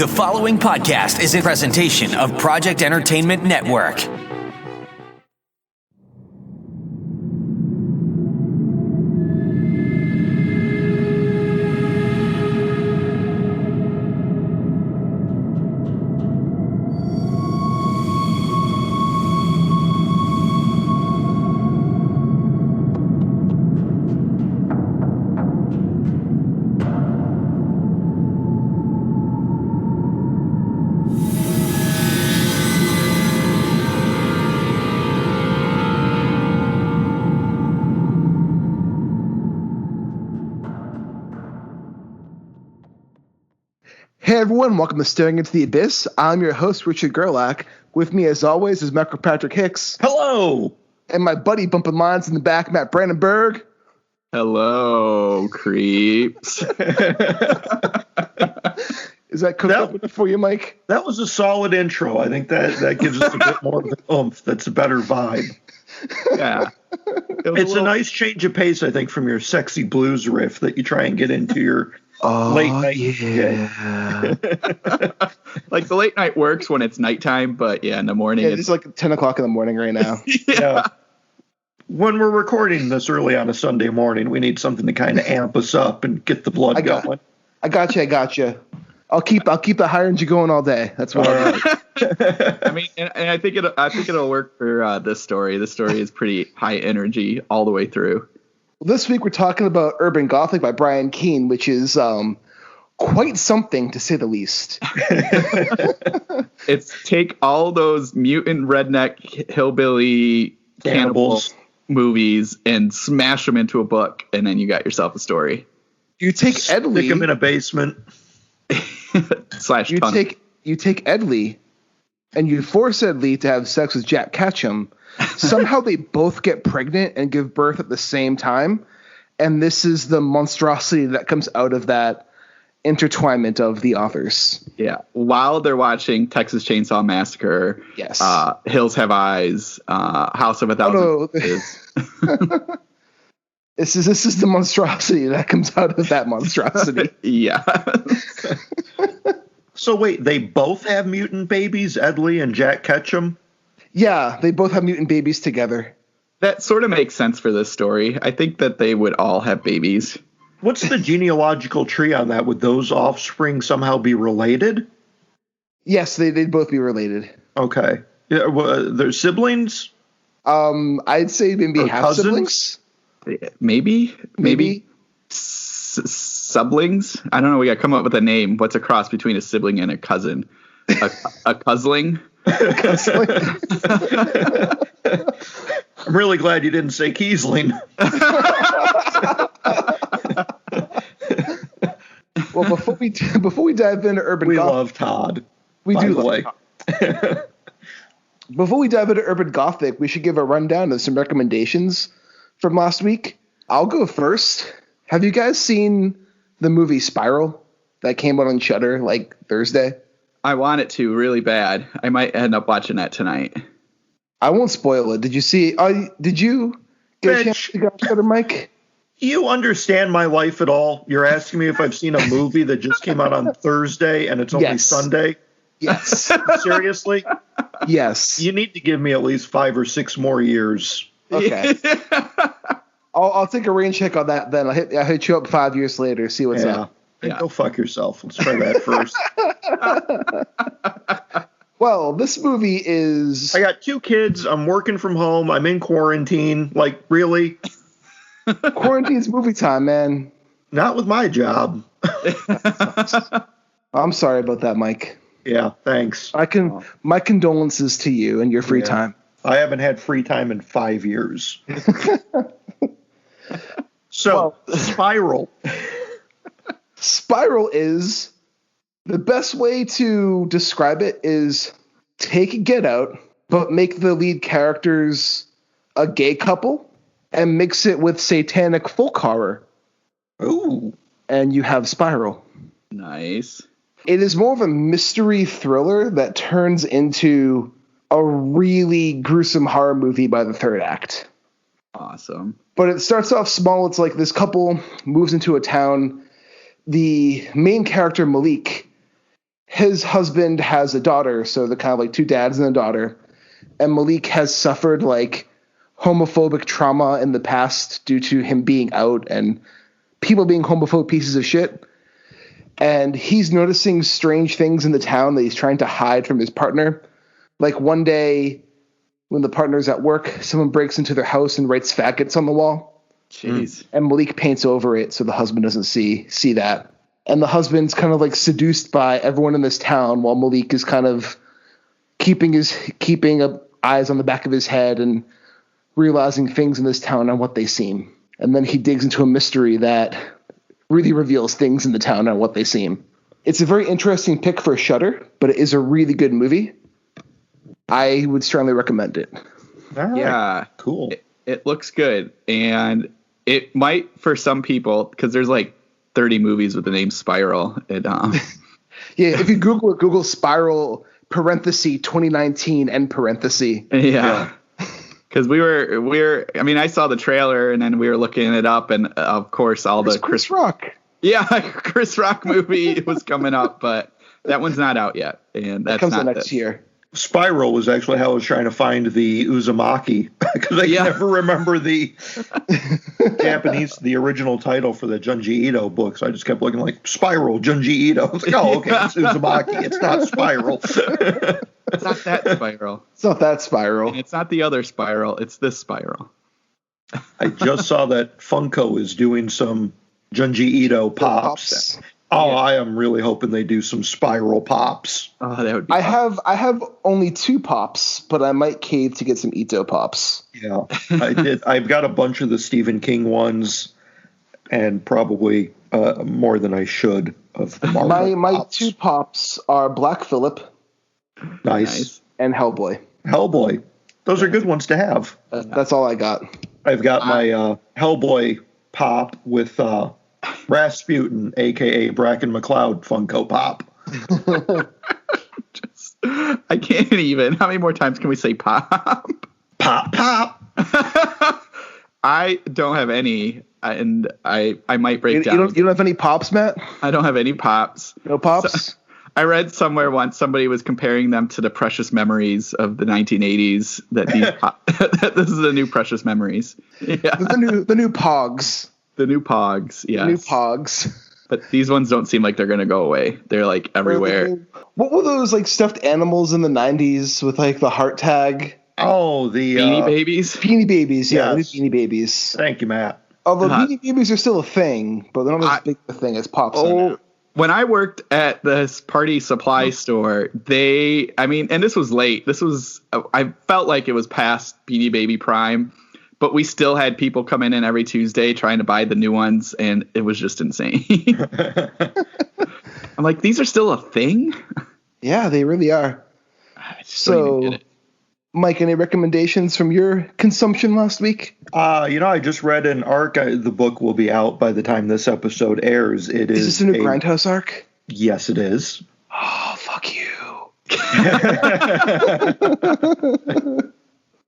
The following podcast is a presentation of Project Entertainment Network. Hey everyone, welcome to Staring Into the Abyss. I'm your host, Richard Gerlach. With me, as always, is Michael Patrick Hicks. Hello! And my buddy bumping lines in the back, Matt Brandenburg. Hello, creeps. Is that cooked up for you, Mike? That was a solid intro. I think that gives us a bit more of an oomph. That's a better vibe. Yeah. It's a nice change of pace, I think, from your sexy blues riff that you try and get into your late night. Yeah. Like the late night works when it's nighttime, but yeah, in the morning. It's like 10 o'clock in the morning right now. Yeah. When we're recording this early on a Sunday morning, we need something to kind of amp us up and get the blood going. I got you. I'll keep the high energy going all day. That's what I do. I mean, and I think it'll work for this story. This story is pretty high energy all the way through. This week we're talking about Urban Gothic by Brian Keene, which is quite something to say the least. It's take all those mutant redneck hillbilly cannibals movies and smash them into a book, and then you got yourself a story. You take Ed Lee, stick them in a basement. You take Ed Lee and you force Ed Lee to have sex with Jack Ketchum. Somehow they both get pregnant and give birth at the same time. And this is the monstrosity that comes out of that intertwinement of the authors. Yeah. While they're watching Texas Chainsaw Massacre, yes, Hills Have Eyes, House of a Thousand Faces. This is the monstrosity that comes out of that monstrosity. Yeah. So wait, they both have mutant babies, Ed Lee and Jack Ketchum? Yeah, they both have mutant babies together. That sort of makes sense for this story. I think that they would all have babies. What's the genealogical tree on that? Would those offspring somehow be related? Yes, they'd both be related. Okay. Yeah, they're siblings? I'd say maybe half siblings. Maybe. Sublings? I don't know. We got to come up with a name. What's a cross between a sibling and a cousin? A cousling? I'm really glad you didn't say Kiesling. Well, before we dive into Urban Gothic, we love Todd. We do love Todd. Before we dive into Urban Gothic, we should give a rundown of some recommendations from last week. I'll go first. Have you guys seen the movie Spiral that came out on Shudder like Thursday? I want it to really bad. I might end up watching that tonight. I won't spoil it. Did you see? Did you get a chance to go on Shudder, Mike? You understand my life at all? You're asking me if I've seen a movie that just came out on Thursday and it's only Sunday? Yes. Seriously? Yes. You need to give me at least 5 or 6 more years. Okay. I'll take a rain check on that then. I'll hit you up 5 years later, see what's up. Yeah. Go fuck yourself. Let's try that first. Well, this movie is... I got 2 kids. I'm working from home. I'm in quarantine. Like, really? Quarantine's movie time, man. Not with my job. I'm sorry about that, Mike. Yeah, thanks. My condolences to you and your free time. I haven't had free time in 5 years. So, Spiral. Spiral is, the best way to describe it is take Get Out, but make the lead characters a gay couple and mix it with satanic folk horror. Ooh. And you have Spiral. Nice. It is more of a mystery thriller that turns into a really gruesome horror movie by the third act. Awesome. But it starts off small. It's like this couple moves into a town. The main character, Malik, his husband has a daughter, so they're kind of like two dads and a daughter. And Malik has suffered like homophobic trauma in the past due to him being out and people being homophobic pieces of shit. And he's noticing strange things in the town that he's trying to hide from his partner. Like one day when the partner's at work, someone breaks into their house and writes faggots on the wall. Jeez. And Malik paints over it so the husband doesn't see that. And the husband's kind of like seduced by everyone in this town while Malik is kind of keeping eyes on the back of his head and realizing things in this town and what they seem. And then he digs into a mystery that really reveals things in the town and what they seem. It's a very interesting pick for Shudder, but it is a really good movie. I would strongly recommend it. All right. Yeah. Cool. It looks good. And it might, for some people, because there's like 30 movies with the name Spiral. Yeah, if you Google Spiral, parenthesis, 2019, end parenthesis. Yeah. Because I saw the trailer and then we were looking it up, and of course Chris Rock. Yeah, Chris Rock movie was coming up, but that one's not out yet, and that comes not out next year. Spiral was actually how I was trying to find the Uzumaki, because I never remember the Japanese, the original title for the Junji Ito book. So I just kept looking like Spiral, Junji Ito. I was like, oh, okay, it's Uzumaki. It's not Spiral. It's not that Spiral. It's not that Spiral. And it's not the other Spiral. It's this Spiral. I just saw that Funko is doing some Junji Ito pops. Oh, yeah. I am really hoping they do some Spiral pops. Oh, that would be awesome. I have only 2 pops, but I might cave to get some Ito pops. Yeah, I did. I've got a bunch of the Stephen King ones, and probably more than I should of the Marvel My pops. 2 pops are Black Phillip. Nice. And Hellboy. Hellboy. Those are good ones to have. That's all I got. I've got my Hellboy pop with Rasputin, a.k.a. Bracken McLeod Funko Pop. I can't even. How many more times can we say pop? Pop, pop. I don't have any, and I might break down. You don't have any pops, Matt? I don't have any pops. No pops? So, I read somewhere once somebody was comparing them to the precious memories of the 1980s. That this is the new precious memories. Yeah. The new Pogs. The new Pogs, yes. The new Pogs. But these ones don't seem like they're going to go away. They're like everywhere. What were those like stuffed animals in the 90s with like the heart tag? Oh, the Beanie Babies? Beanie Babies, yeah. Yes. Beanie Babies. Thank you, Matt. Although Beanie Babies are still a thing, but they're not as big a thing as Pops are now. When I worked at this party supply store, and this was late. I felt like it was past Beanie Baby Prime, but we still had people come in every Tuesday trying to buy the new ones, and it was just insane. I'm like, these are still a thing? Yeah, they really are. I just don't even get it. Mike, any recommendations from your consumption last week? I just read an arc. The book will be out by the time this episode airs. Is this a new Grindhouse arc? Yes, it is. Oh, fuck you.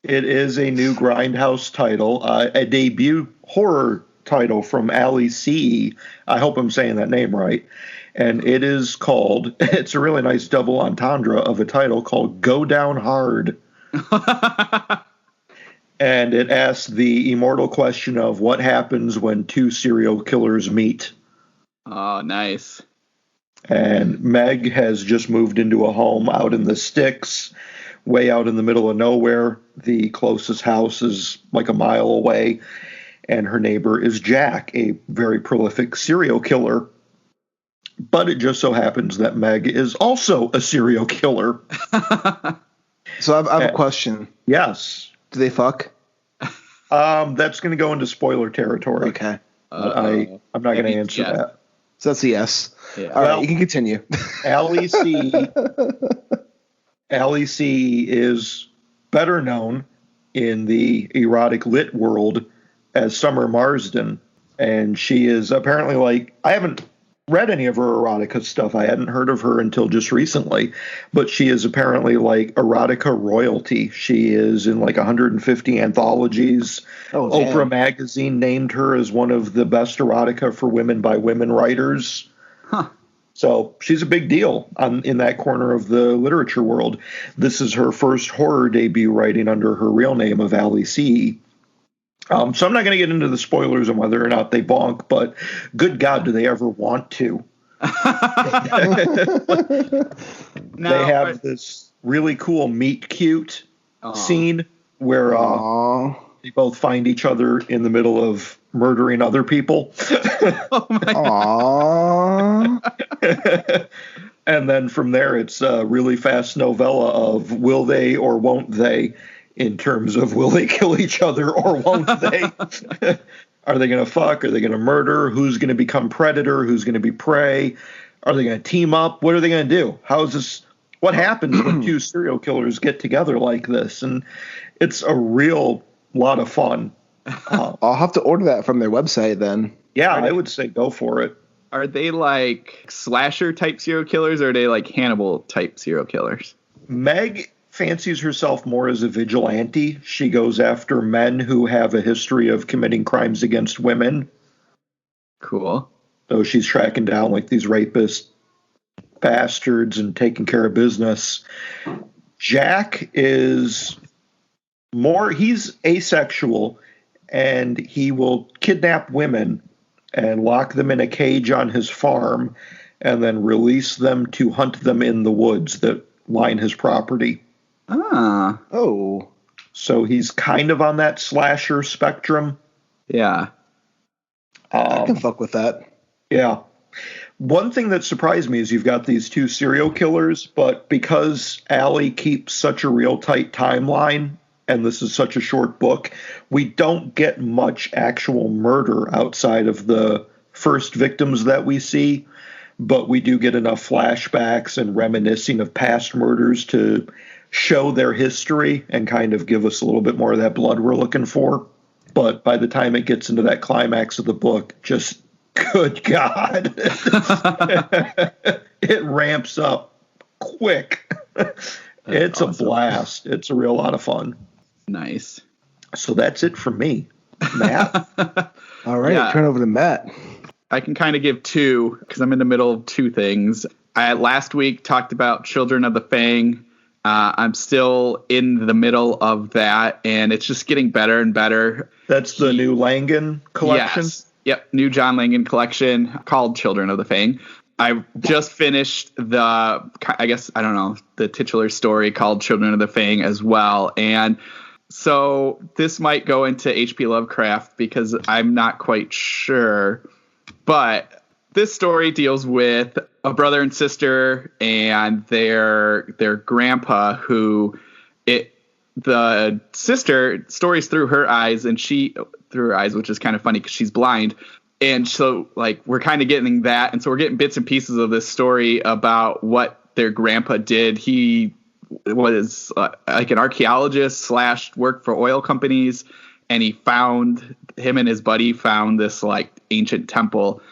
It is a new Grindhouse title, a debut horror title from Ali Seay. I hope I'm saying that name right. And it is called, it's a really nice double entendre of a title called Go Down Hard. And it asks the immortal question of what happens when 2 serial killers meet. Oh, nice. And Meg has just moved into a home out in the sticks, way out in the middle of nowhere. The closest house is like a mile away. And her neighbor is Jack, a very prolific serial killer. But it just so happens that Meg is also a serial killer. So I have a question. Yes. Do they fuck? That's going to go into spoiler territory. Okay. I'm not going to answer that. So that's a yes. Yeah. All right, you can continue. Ali Seay is better known in the erotic lit world as Summer Marsden. And she is apparently I haven't read any of her erotica stuff. I hadn't heard of her until just recently, but she is apparently erotica royalty. She is in 150 anthologies. Oh, Oprah magazine named her as one of the best erotica for women by women writers. Huh. So she's a big deal in that corner of the literature world. This is her first horror debut writing under her real name of Ali Seay. So I'm not going to get into the spoilers on whether or not they bonk, but good God, do they ever want to? They have this really cool meet cute scene where they both find each other in the middle of murdering other people. Oh my Aww. And then from there, it's a really fast novella of will they or won't they, in terms of will they kill each other or won't they? Are they going to fuck? Are they going to murder? Who's going to become predator? Who's going to be prey? Are they going to team up? What are they going to do? How is this? What happens when two serial killers get together like this? And it's a real lot of fun. I'll have to order that from their website then. Yeah, I would say go for it. Are they like slasher type serial killers, or are they like Hannibal type serial killers? Meg fancies herself more as a vigilante. She goes after men who have a history of committing crimes against women. Cool. So she's tracking down like these rapist bastards and taking care of business. Jack is he's asexual, and he will kidnap women and lock them in a cage on his farm and then release them to hunt them in the woods that line his property. Ah. Oh. So he's kind of on that slasher spectrum. Yeah. I can fuck with that. Yeah. One thing that surprised me is you've got these two serial killers, but because Allie keeps such a real tight timeline, and this is such a short book, we don't get much actual murder outside of the first victims that we see, but we do get enough flashbacks and reminiscing of past murders to show their history and kind of give us a little bit more of that blood we're looking for. But by the time it gets into that climax of the book, just good God, it ramps up quick. It's awesome. A blast. It's a real lot of fun. Nice. So that's it for me, Matt. All right, Yeah. turn over to Matt. I can kind of give two because I'm in the middle of two things. I last week talked about Children of the Fang. I'm still in the middle of that, and it's just getting better and better. That's the new Langan collection? Yes. Yep, new John Langan collection called Children of the Fang. I just finished the titular story called Children of the Fang as well. And so this might go into H.P. Lovecraft because I'm not quite sure. But this story deals with a brother and sister and their grandpa the sister stories through her eyes, which is kind of funny because she's blind. And so like we're kind of getting that. And so we're getting bits and pieces of this story about what their grandpa did. He was like an archaeologist / worked for oil companies. And him and his buddy found this like ancient temple.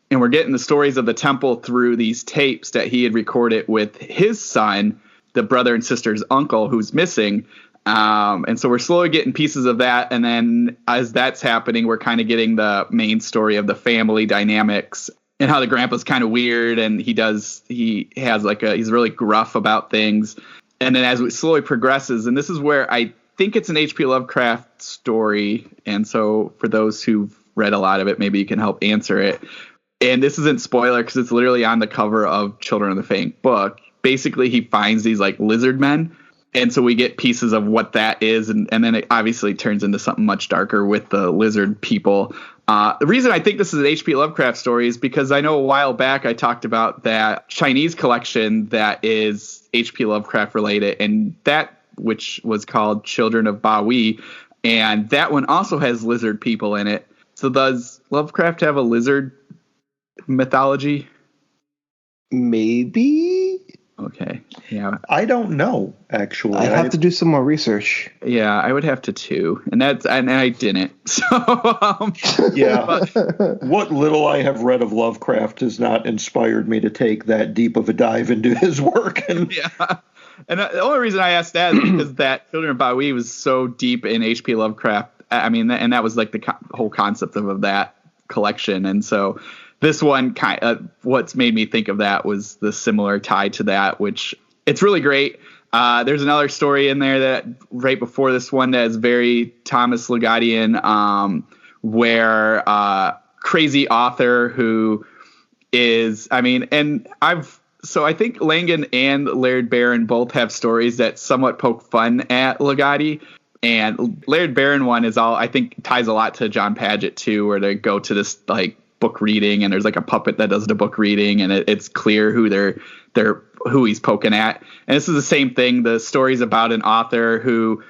And we're getting the stories of the temple through these tapes that he had recorded with his son, the brother and sister's uncle who's missing. And so we're slowly getting pieces of that. And then as that's happening, we're kind of getting the main story of the family dynamics and how the grandpa's kind of weird. And he's really gruff about things. And then as it slowly progresses, and this is where I think it's an H.P. Lovecraft story. And so for those who've read a lot of it, maybe you can help answer it. And this isn't spoiler because it's literally on the cover of Children of the Fang book. Basically, he finds these like lizard men. And so we get pieces of what that is. And then it obviously turns into something much darker with the lizard people. The reason I think this is an H.P. Lovecraft story is because I know a while back I talked about that Chinese collection that is H.P. Lovecraft related. And that, which was called Children of Baoyi. And that one also has lizard people in it. So does Lovecraft have a lizard mythology? Maybe. Okay. Yeah. I don't know, actually. I'd have to do some more research. Yeah, I would have to too. And I didn't. So yeah. What little I have read of Lovecraft has not inspired me to take that deep of a dive into his work. And yeah. And the only reason I asked that is because that Children of Baoyi was so deep in H.P. Lovecraft. I mean, and that was like the whole concept of that collection. And so this one what's made me think of that was the similar tie to that, which it's really great. There's another story in there that right before this one that is very Thomas Lagadian, where crazy author who is, I think Langan and Laird Barron both have stories that somewhat poke fun at Lagadi. And Laird Barron one is I think ties a lot to John Padgett too, where they go to this like book reading and there's like a puppet that does the book reading and it's clear who he's poking at. And this is the same thing. The story's about an author who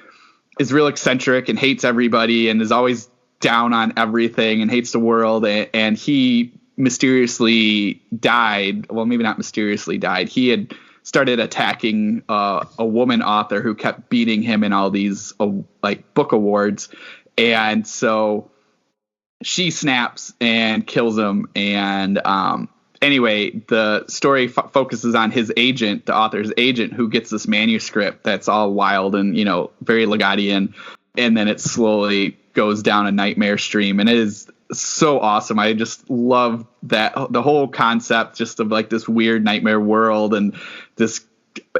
is real eccentric and hates everybody and is always down on everything and hates the world. And he mysteriously died. Well, maybe not mysteriously died. He had started attacking a woman author who kept beating him in all these like book awards. And so she snaps and kills him. And anyway, the story focuses on his agent, the author's agent, who gets this manuscript that's all wild and, very Lagadian. And then it slowly goes down a nightmare stream. And it is so awesome. I just love that the whole concept just of like this weird nightmare world and this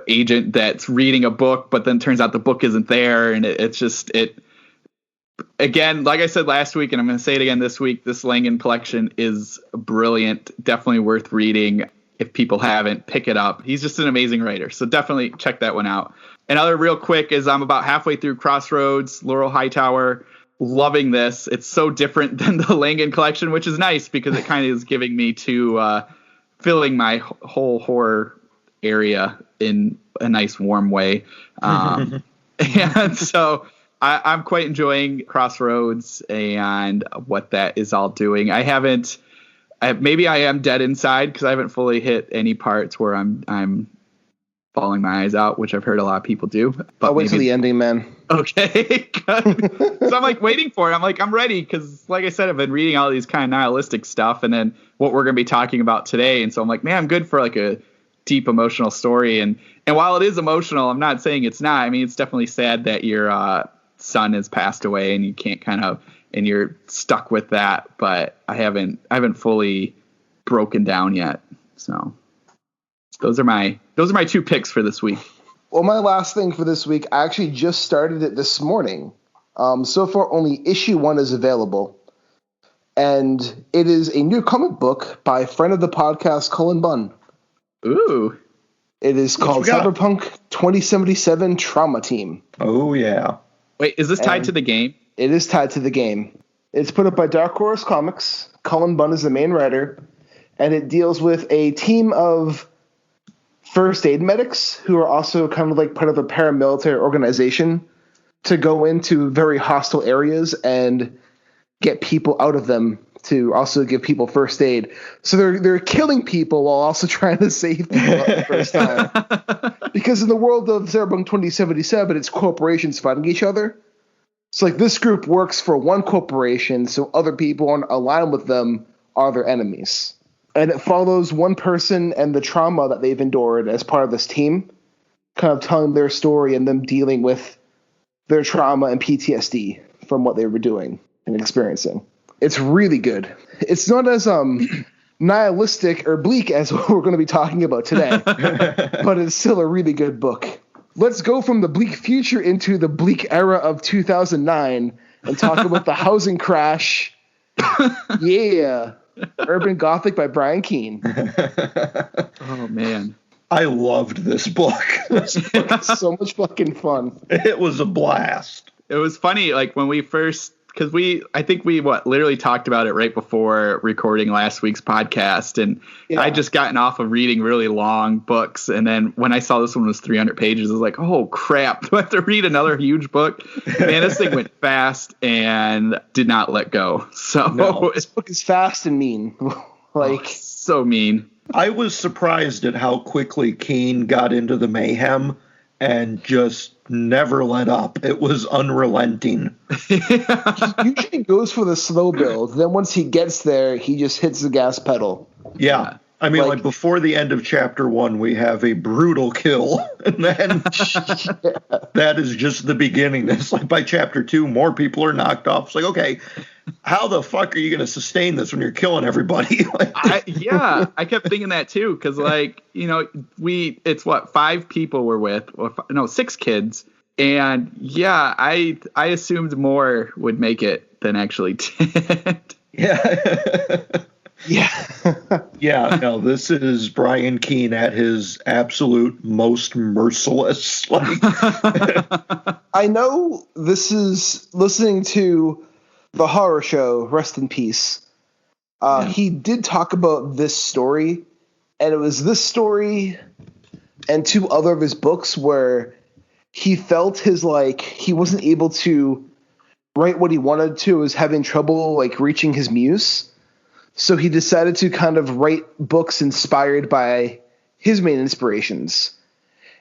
agent that's reading a book, but then turns out the book isn't there. And again, like I said last week, and I'm going to say it again this week, this Langan collection is brilliant. Definitely worth reading. If people haven't, pick it up. He's just an amazing writer. So definitely check that one out. Another real quick is I'm about halfway through Crossroads, Laurel Hightower. Loving this. It's so different than the Langan collection, which is nice because it kind of is giving me to filling my whole horror area in a nice warm way. And so I'm quite enjoying Crossroads and what that is all doing. Maybe I am dead inside because I haven't fully hit any parts where I'm bawling my eyes out, which I've heard a lot of people do. But I'll wait till the ending, man. Okay. So I'm like waiting for it. I'm like, I'm ready. Cause like I said, I've been reading all these kind of nihilistic stuff and then what we're going to be talking about today. And so I'm like, man, I'm good for like a deep emotional story. And while it is emotional, I'm not saying it's not. I mean, it's definitely sad that your son has passed away and you can't and you're stuck with that. But I haven't fully broken down yet. So those are my two picks for this week. Well, my last thing for this week, I actually just started it this morning. So far, only issue 1 is available. And it is a new comic book by friend of the podcast, Cullen Bunn. Ooh. It is called Cyberpunk 2077 Trauma Team. Oh, yeah. Wait, is this tied to the game? It is tied to the game. It's put up by Dark Horse Comics. Cullen Bunn is the main writer. And it deals with a team of first aid medics who are also kind of like part of a paramilitary organization to go into very hostile areas and get people out of them to also give people first aid. So they're killing people while also trying to save people at the first time. Because in the world of Cyberpunk 2077, it's corporations fighting each other. So like this group works for one corporation, so other people on aligned with them are their enemies. And it follows one person and the trauma that they've endured as part of this team, kind of telling their story and them dealing with their trauma and PTSD from what they were doing and experiencing. It's really good. It's not as nihilistic or bleak as what we're going to be talking about today, but it's still a really good book. Let's go from the bleak future into the bleak era of 2009 and talk about the housing crash. Yeah. Urban Gothic by Brian Keene. Oh, man. I loved this book. This book is so much fucking fun. It was a blast. It was funny, like when we first, because I think we literally talked about it right before recording last week's podcast, and yeah. I'd just gotten off of reading really long books, and then when I saw this one was 300 pages, I was like, oh crap, do I have to read another huge book? Man, this thing went fast and did not let go. So no, this book is fast and mean. So mean. I was surprised at how quickly Keene got into the mayhem and just never let up. It was unrelenting. He usually goes for the slow build. Then once he gets there, he just hits the gas pedal. Yeah. I mean, like before the end of chapter 1, we have a brutal kill. And then that is just the beginning. It's like by chapter 2, more people are knocked off. It's like, okay, how the fuck are you going to sustain this when you're killing everybody? I kept thinking that too, because like, it's what, 5 people we're with, or 6 kids, and yeah, I assumed more would make it than actually did. Yeah. Yeah. No, this is Brian Keene at his absolute most merciless. Like, I know this is listening to the horror show, Rest in Peace. He did talk about this story, and it was this story and 2 other of his books where he felt he wasn't able to write what he wanted to, was having trouble like reaching his muse. So he decided to kind of write books inspired by his main inspirations.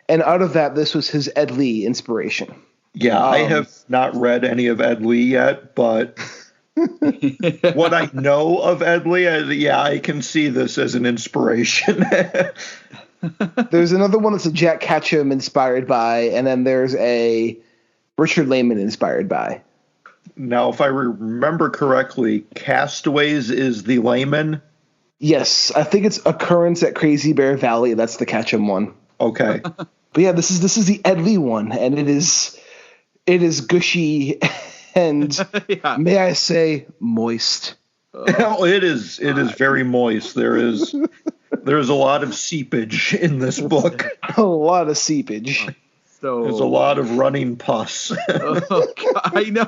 And out of that, this was his Ed Lee inspiration. Yeah, I have not read any of Ed Lee yet, but what I know of Ed Lee, I can see this as an inspiration. There's another one that's a Jack Ketchum inspired by, and then there's a Richard Lehman inspired by. Now, if I remember correctly, Castaways is the Layman. Yes, I think it's Occurrence at Crazy Bear Valley. That's the Ketchum one. Okay. But yeah, this is the Ed Lee one, and it is gushy and may I say moist. It is very moist. There's a lot of seepage in this book. A lot of seepage. So there's a lot of running pus. Oh, God, I know.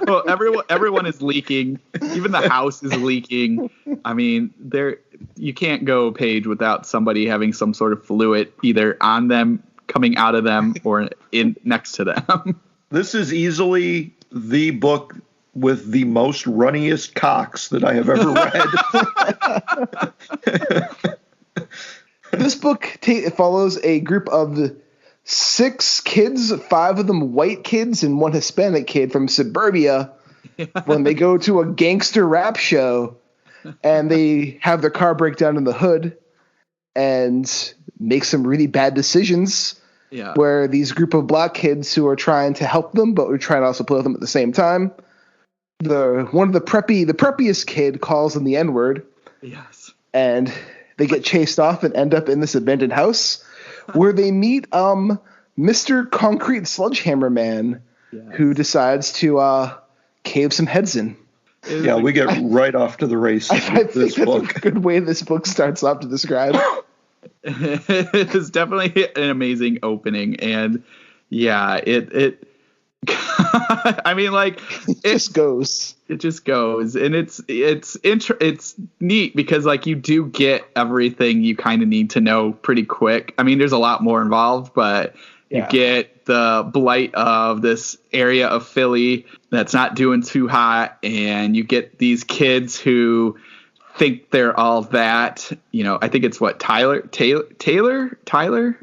Everyone is leaking. Even the house is leaking. I mean, you can't go a page without somebody having some sort of fluid either on them, coming out of them, or in next to them. This is easily the book with the most runniest cocks that I have ever read. This book follows a group of 6 kids, 5 of them white kids and 1 Hispanic kid from suburbia, when they go to a gangster rap show and they have their car break down in the hood and make some really bad decisions. Yeah. Where these group of black kids who are trying to help them, but we're trying to also play with them at the same time. The preppiest kid calls them the N-word. Yes. And they get chased off and end up in this abandoned house where they meet Mr. Concrete Sledgehammer Man, who decides to cave some heads in. Yeah, we get right off to the races. I think that's a good way this book starts off to describe. It's definitely an amazing opening, and yeah, it I mean, like, it just goes, and it's neat because like you do get everything you kind of need to know pretty quick. I mean, there's a lot more involved, but you get the blight of this area of Philly that's not doing too hot, and you get these kids who think they're all that. I think it's what Tyler,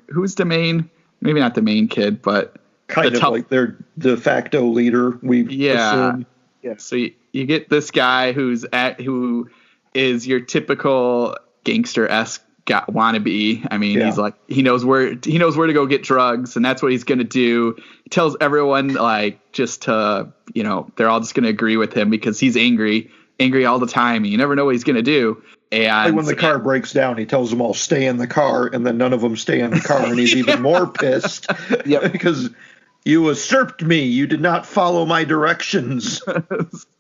who's the main, maybe not the main kid, but kind of like their de facto leader. Assume. Yeah. So you get this guy who is your typical gangster-esque wannabe. I mean, he's like, he knows where to go get drugs, and that's what he's going to do. He tells everyone like just to, they're all just going to agree with him because he's angry all the time, and you never know what he's going to do. And when the car breaks down, he tells them all stay in the car, and then none of them stay in the car, and he's even more pissed because you usurped me. You did not follow my directions.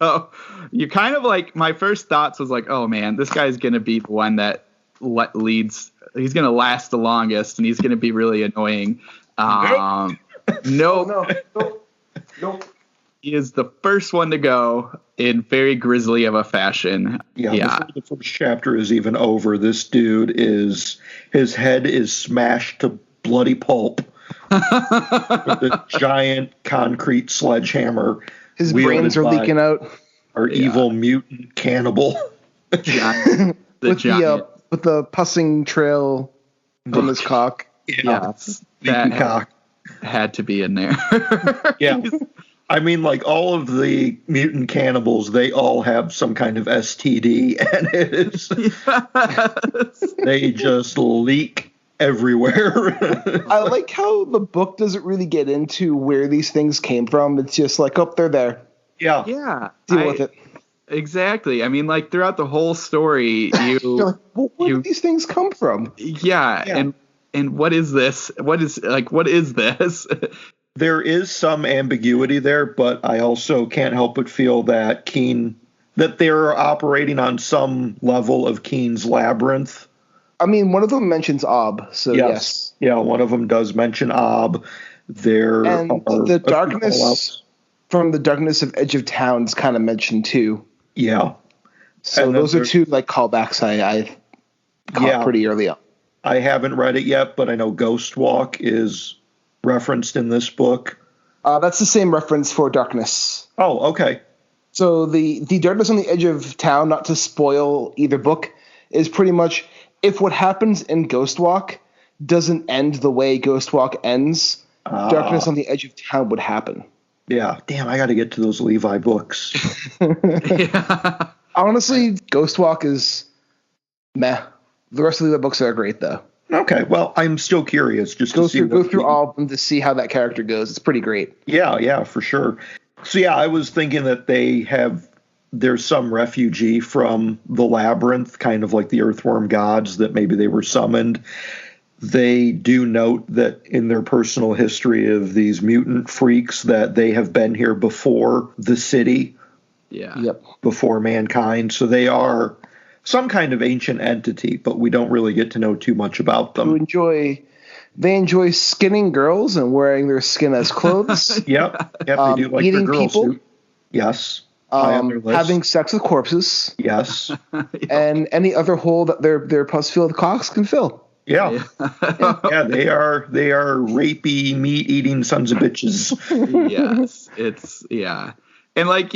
So you kind of like, my first thoughts was like, oh man, this guy's going to be the one that leads. He's going to last the longest, and he's going to be really annoying. Nope. He is the first one to go in very grisly of a fashion. Yeah. Before the first chapter is even over, this dude his head is smashed to bloody pulp with a giant concrete sledgehammer. His brains are leaking out. Our evil mutant cannibal. With the pussing trail from his cock. Yes. That cock had to be in there. Yeah. I mean, like, all of the mutant cannibals, they all have some kind of STD, and they just leak everywhere. I like how the book doesn't really get into where these things came from. It's just like, oh, they're there. Yeah. Deal with it. Exactly. I mean, like throughout the whole story, You're like, well, where did these things come from? yeah. And what is this? What is this? There is some ambiguity there, but I also can't help but feel that they're operating on some level of Keene's labyrinth. I mean, one of them mentions Ob, so yes. Yeah, one of them does mention Ob. And the darkness from the darkness of Edge of Town is kind of mentioned too. Yeah. So those are two like callbacks I caught pretty early on. I haven't read it yet, but I know Ghost Walk is referenced in this book. That's the same reference for darkness. Oh, okay. So the darkness on the edge of town, not to spoil either book, is pretty much if what happens in Ghost Walk doesn't end the way Ghost Walk ends, darkness on the edge of town would happen. Yeah. Damn, I got to get to those Levi books. Yeah. Honestly, Ghost Walk is meh. The rest of the books are great, though. Okay, well, I'm still curious just to see. Go through all of them to see how that character goes. It's pretty great. Yeah, for sure. So yeah, I was thinking that there's some refugee from the labyrinth, kind of like the earthworm gods, that maybe they were summoned. They do note that in their personal history of these mutant freaks that they have been here before the city. Yeah. Yep. Before mankind. So they are some kind of ancient entity, but we don't really get to know too much about them. They enjoy skinning girls and wearing their skin as clothes. Yep, they do like eating their girl people. suit. Yes. High on their list. Having sex with corpses. Yes. And any other hole that their pus-filled cocks can fill. Yeah. Yeah, they are rapey, meat-eating sons of bitches. Yes. And like,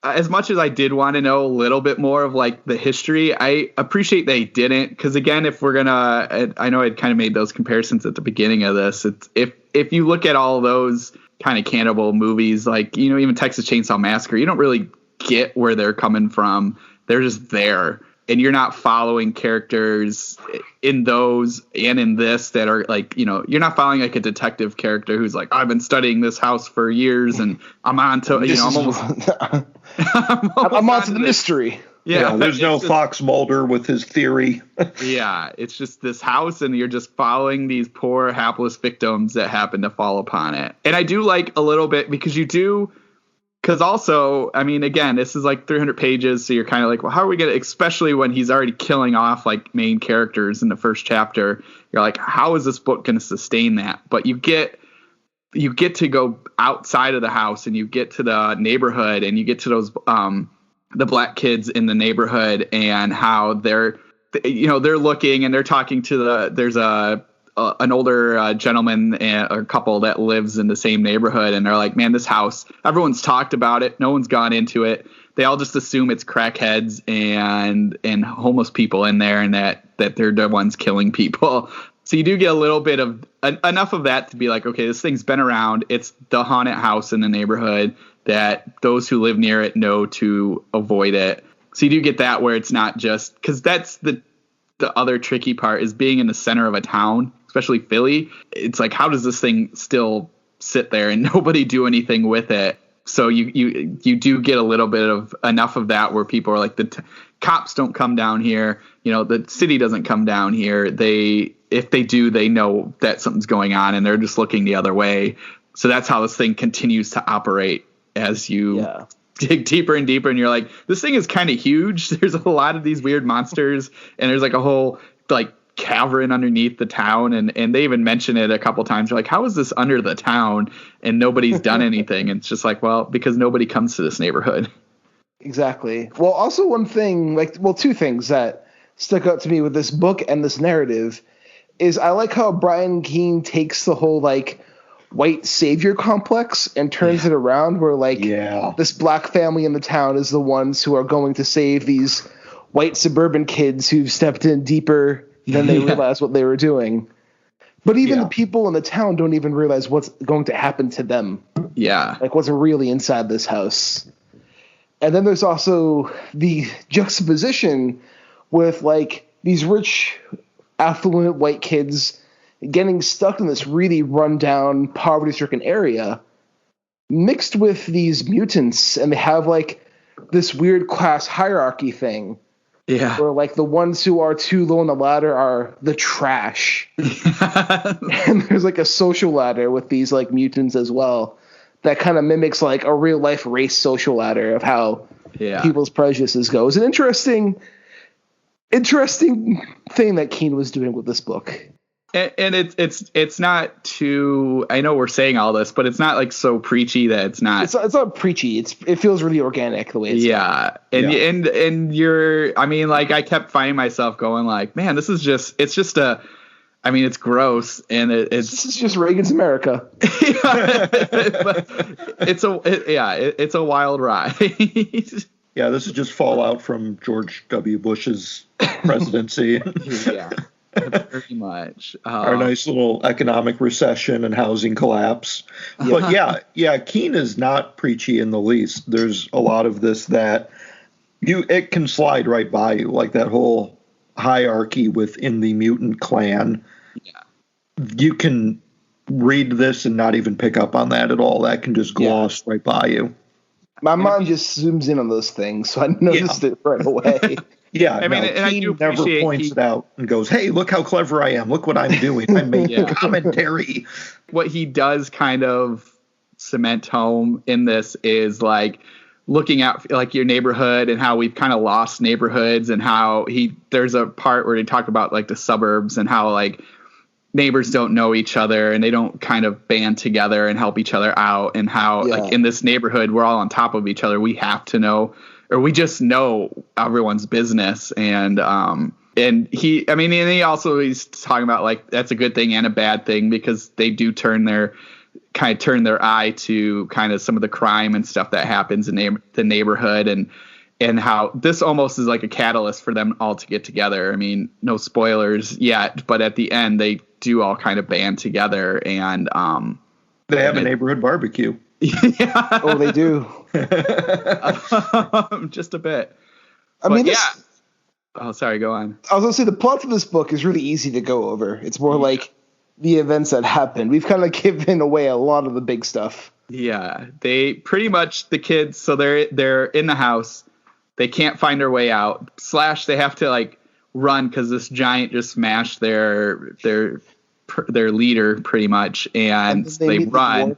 as much as I did want to know a little bit more of like the history, I appreciate they didn't, because again, if we're gonna, I know I'd kind of made those comparisons at the beginning of this. It's if you look at all those kind of cannibal movies, like even Texas Chainsaw Massacre, you don't really get where they're coming from. They're just there, and you're not following characters in those and in this that are like, you're not following like a detective character who's like, I've been studying this house for years and I'm on to, I'm on to the mystery. Yeah, there's no Fox Mulder with his theory. Yeah, it's just this house, and you're just following these poor hapless victims that happen to fall upon it. And I do like a little bit because also, I mean, again, this is like 300 pages, so you're kind of like, well, how are we going to, especially when he's already killing off like main characters in the first chapter, you're like, how is this book going to sustain that? But you get to go outside of the house, and you get to the neighborhood, and you get to those the black kids in the neighborhood, and how they're looking, and they're talking to there's an older gentleman and a couple that lives in the same neighborhood, and they're like, man, this house, everyone's talked about it, no one's gone into it. They all just assume it's crackheads and homeless people in there, and that they're the ones killing people. So you do get a little bit of enough of that to be like, okay, this thing's been around. It's the haunted house in the neighborhood that those who live near it know to avoid it. So you do get that, where it's not just, because that's the other tricky part, is being in the center of a town, especially Philly. It's like, how does this thing still sit there and nobody do anything with it? So you do get a little bit of enough of that, where people are like, the cops don't come down here. The city doesn't come down here. If they do, they know that something's going on, and they're just looking the other way. So that's how this thing continues to operate as you dig deeper and deeper, and you're like, this thing is kind of huge. There's a lot of these weird monsters, and there's like a whole like cavern underneath the town, and they even mention it a couple times. You're like, how is this under the town and nobody's done anything? And it's just like, well, because nobody comes to this neighborhood. Exactly. Well, also one thing, two things that stuck out to me with this book and this narrative is I like how Brian Keene takes the whole like white savior complex and turns it around, where this black family in the town is the ones who are going to save these white suburban kids who've stepped in deeper than they realized what they were doing. But even the people in the town don't even realize what's going to happen to them. Yeah. Like what's really inside this house. And then there's also the juxtaposition with like these rich, affluent white kids getting stuck in this really run-down, poverty-stricken area, mixed with these mutants, and they have like this weird class hierarchy thing. Yeah. Where like the ones who are too low on the ladder are the trash. And there's like a social ladder with these like mutants as well that kind of mimics like a real life race social ladder of how people's prejudices go. It's an interesting thing that Keene was doing with this book. And it's not too, I know we're saying all this, but it's not like so preachy that it's not. It's not preachy. It feels really organic the way it's done. And you're, I mean, like I kept finding myself going like, man, this is just, it's just a, I mean, it's gross and this is just Reagan's America. It's a wild ride. Yeah, this is just fallout from George W. Bush's presidency. Yeah. Very much. Our nice little economic recession and housing collapse. But Keene is not preachy in the least. There's a lot of this that it can slide right by you, like that whole hierarchy within the mutant clan. Yeah. You can read this and not even pick up on that at all. That can just gloss right by you. My mind just zooms in on those things, so I noticed it right away. Yeah, I mean, Keene never points it out and goes, "Hey, look how clever I am! Look what I'm doing! I made commentary." What he does kind of cement home in this is like looking at like your neighborhood and how we've kind of lost neighborhoods, and how there's a part where they talk about like the suburbs and how like neighbors don't know each other and they don't kind of band together and help each other out, and how like in this neighborhood we're all on top of each other. We have to know. Or we just know everyone's business, and he also he's talking about like that's a good thing and a bad thing, because they do turn their eye to kind of some of the crime and stuff that happens in the neighborhood, and how this almost is like a catalyst for them all to get together. I mean, no spoilers yet, but at the end they do all kind of band together, and they have a neighborhood barbecue. Yeah. Oh, they do. Just a bit. Oh, sorry. Go on. I was going to say the plot of this book is really easy to go over. It's more like the events that happened. We've kind of given away a lot of the big stuff. Yeah, they pretty much the kids. So they're in the house. They can't find their way out. / they have to like run because this giant just smashed their leader pretty much, and they run.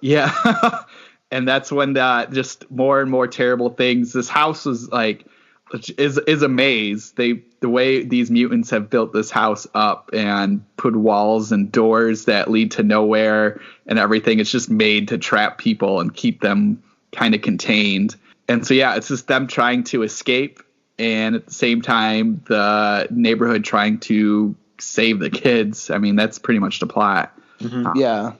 Yeah. And that's when just more and more terrible things. This house is like is a maze. The way these mutants have built this house up and put walls and doors that lead to nowhere and everything. It's just made to trap people and keep them kind of contained. And so it's just them trying to escape, and at the same time the neighborhood trying to save the kids. I mean, that's pretty much the plot. Mm-hmm. Yeah.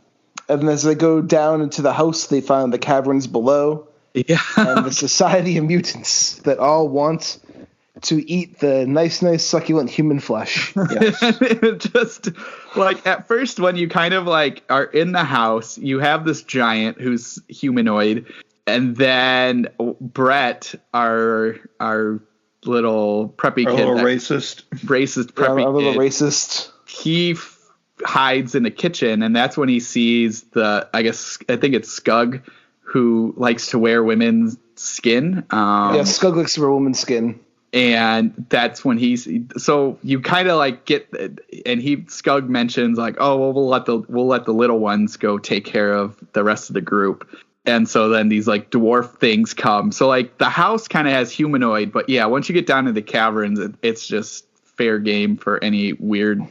And as they go down into the house, they find the caverns below. Yeah. And the society of mutants that all want to eat the nice, succulent human flesh. Yes. Just like at first when you kind of like are in the house, you have this giant who's humanoid. And then Brett, our little preppy kid. Little racist preppy our little kid, racist. He hides in the kitchen, and that's when he sees I think it's Skug, who likes to wear women's skin. Skug likes to wear women's skin, and that's when so you kind of like get, and Skug mentions like, oh well, we'll let the little ones go take care of the rest of the group. And so then these like dwarf things come. So like the house kind of has humanoid, but once you get down to the caverns, it's just fair game for any weird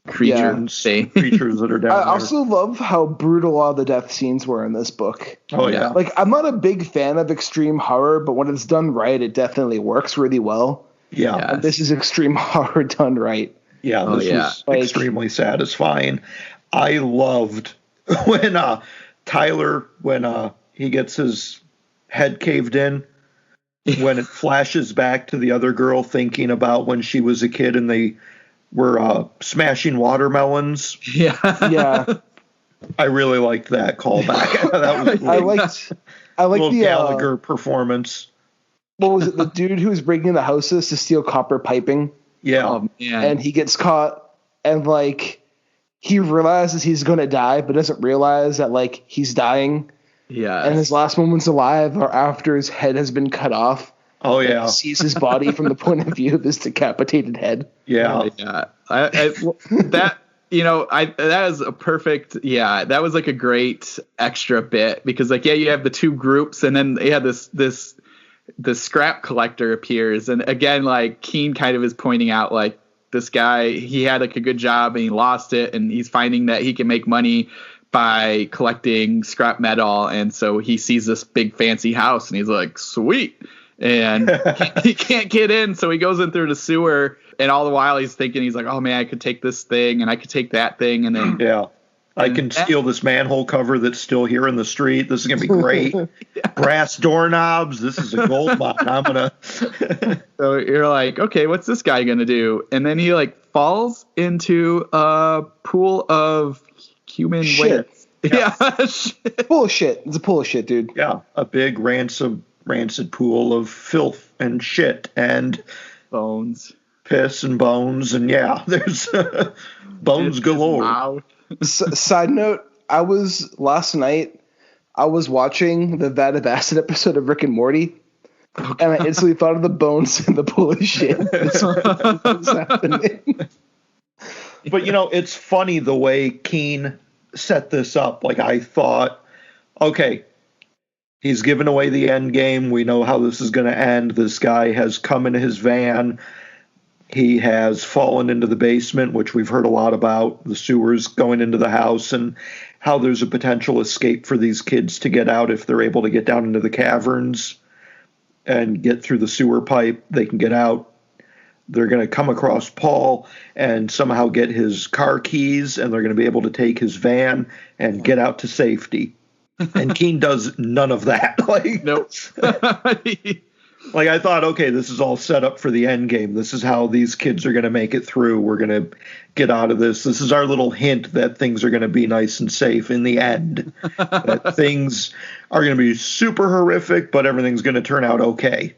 creatures that are down I there. also love how brutal all the death scenes were in this book. Oh yeah. Like I'm not a big fan of extreme horror, but when it's done right, it definitely works really well. Yeah. And this is extreme horror done right. Yeah, this was extremely satisfying. I loved when Tyler, when he gets his head caved in, when it flashes back to the other girl thinking about when she was a kid and they were smashing watermelons. Yeah. I really liked that callback. That was cool. I like the Gallagher performance. What was it? The dude who was breaking into houses to steal copper piping. Yeah. And he gets caught, and like he realizes he's going to die, but doesn't realize that like he's dying. Yeah. And his last moments alive are after his head has been cut off. Oh yeah. He sees his body from the point of view of his decapitated head. Yeah. Yeah. That is a perfect. Yeah, that was like a great extra bit because like you have the two groups and then this scrap collector appears and again like Keene kind of is pointing out like this guy, he had like a good job and he lost it and he's finding that he can make money by collecting scrap metal, and so he sees this big fancy house and he's like, sweet. And he can't get in, so he goes in through the sewer, and all the while he's thinking, he's like, oh man, I could take this thing and I could take that thing, and then I can steal this manhole cover that's still here in the street. This is gonna be great. Brass doorknobs. This is a gold mine. I'm gonna. So you're like, okay, what's this guy gonna do? And then he like falls into a pool of human waste. Yeah, Pool of shit. It's a pool of shit, dude. Yeah, a big rancid pool of filth and shit and bones, piss and bones, and there's bones galore. Side note: last night I was watching the Vat of Acid episode of Rick and Morty, and I instantly thought of the bones in the pool of shit. That's happening. But it's funny the way Keene set this up. Like I thought, okay, he's given away the end game. We know how this is going to end. This guy has come in his van. He has fallen into the basement, which we've heard a lot about, the sewers going into the house and how there's a potential escape for these kids to get out if they're able to get down into the caverns and get through the sewer pipe. They can get out. They're going to come across Paul and somehow get his car keys, and they're going to be able to take his van and get out to safety. And Keene does none of that. Like, nope. Like I thought, okay, this is all set up for the end game. This is how these kids are going to make it through. We're going to get out of this. This is our little hint that things are going to be nice and safe in the end. That things are going to be super horrific, but everything's going to turn out okay.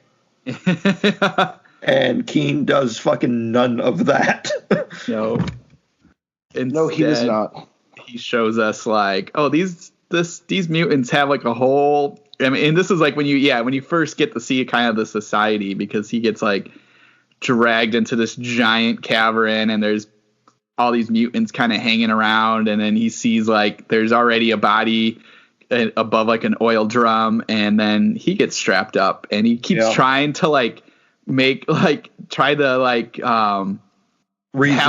And Keene does fucking none of that. No. Instead, no, he does not. He shows us like, oh, these mutants have like a whole. I mean, and this is like when you first get to see kind of the society, because he gets like dragged into this giant cavern and there's all these mutants kind of hanging around, and then he sees like there's already a body above like an oil drum, and then he gets strapped up and he keeps trying to like reason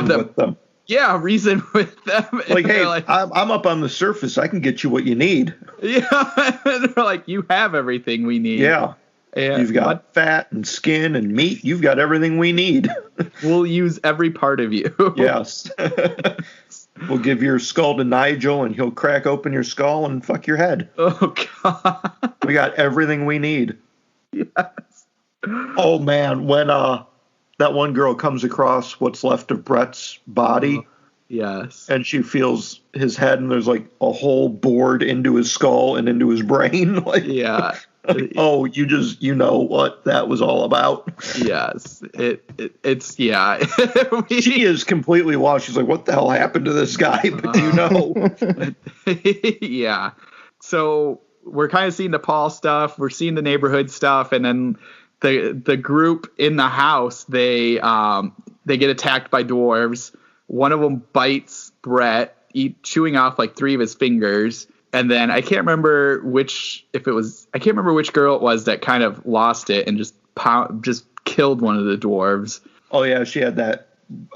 with them. Yeah, reason with them. Like, hey, like, I'm up on the surface. I can get you what you need. Yeah, they're like, you have everything we need. Yeah, and you've got fat and skin and meat. You've got everything we need. We'll use every part of you. Yes. We'll give your skull to Nigel, and he'll crack open your skull and fuck your head. Oh, God. We got everything we need. Yes. Oh, man, when that one girl comes across what's left of Brett's body. Yes. And she feels his head, and there's like a hole bored into his skull and into his brain. Like, yeah. Like, oh, you know what that was all about. Yes. It's yeah. She is completely lost. She's like, what the hell happened to this guy? But yeah. So we're kind of seeing the Paul stuff. We're seeing the neighborhood stuff, and then the group in the house, they get attacked by dwarves. One of them bites Brett, chewing off like 3 of his fingers. And then I can't remember which girl it was that kind of lost it and just killed one of the dwarves. Oh yeah, she had that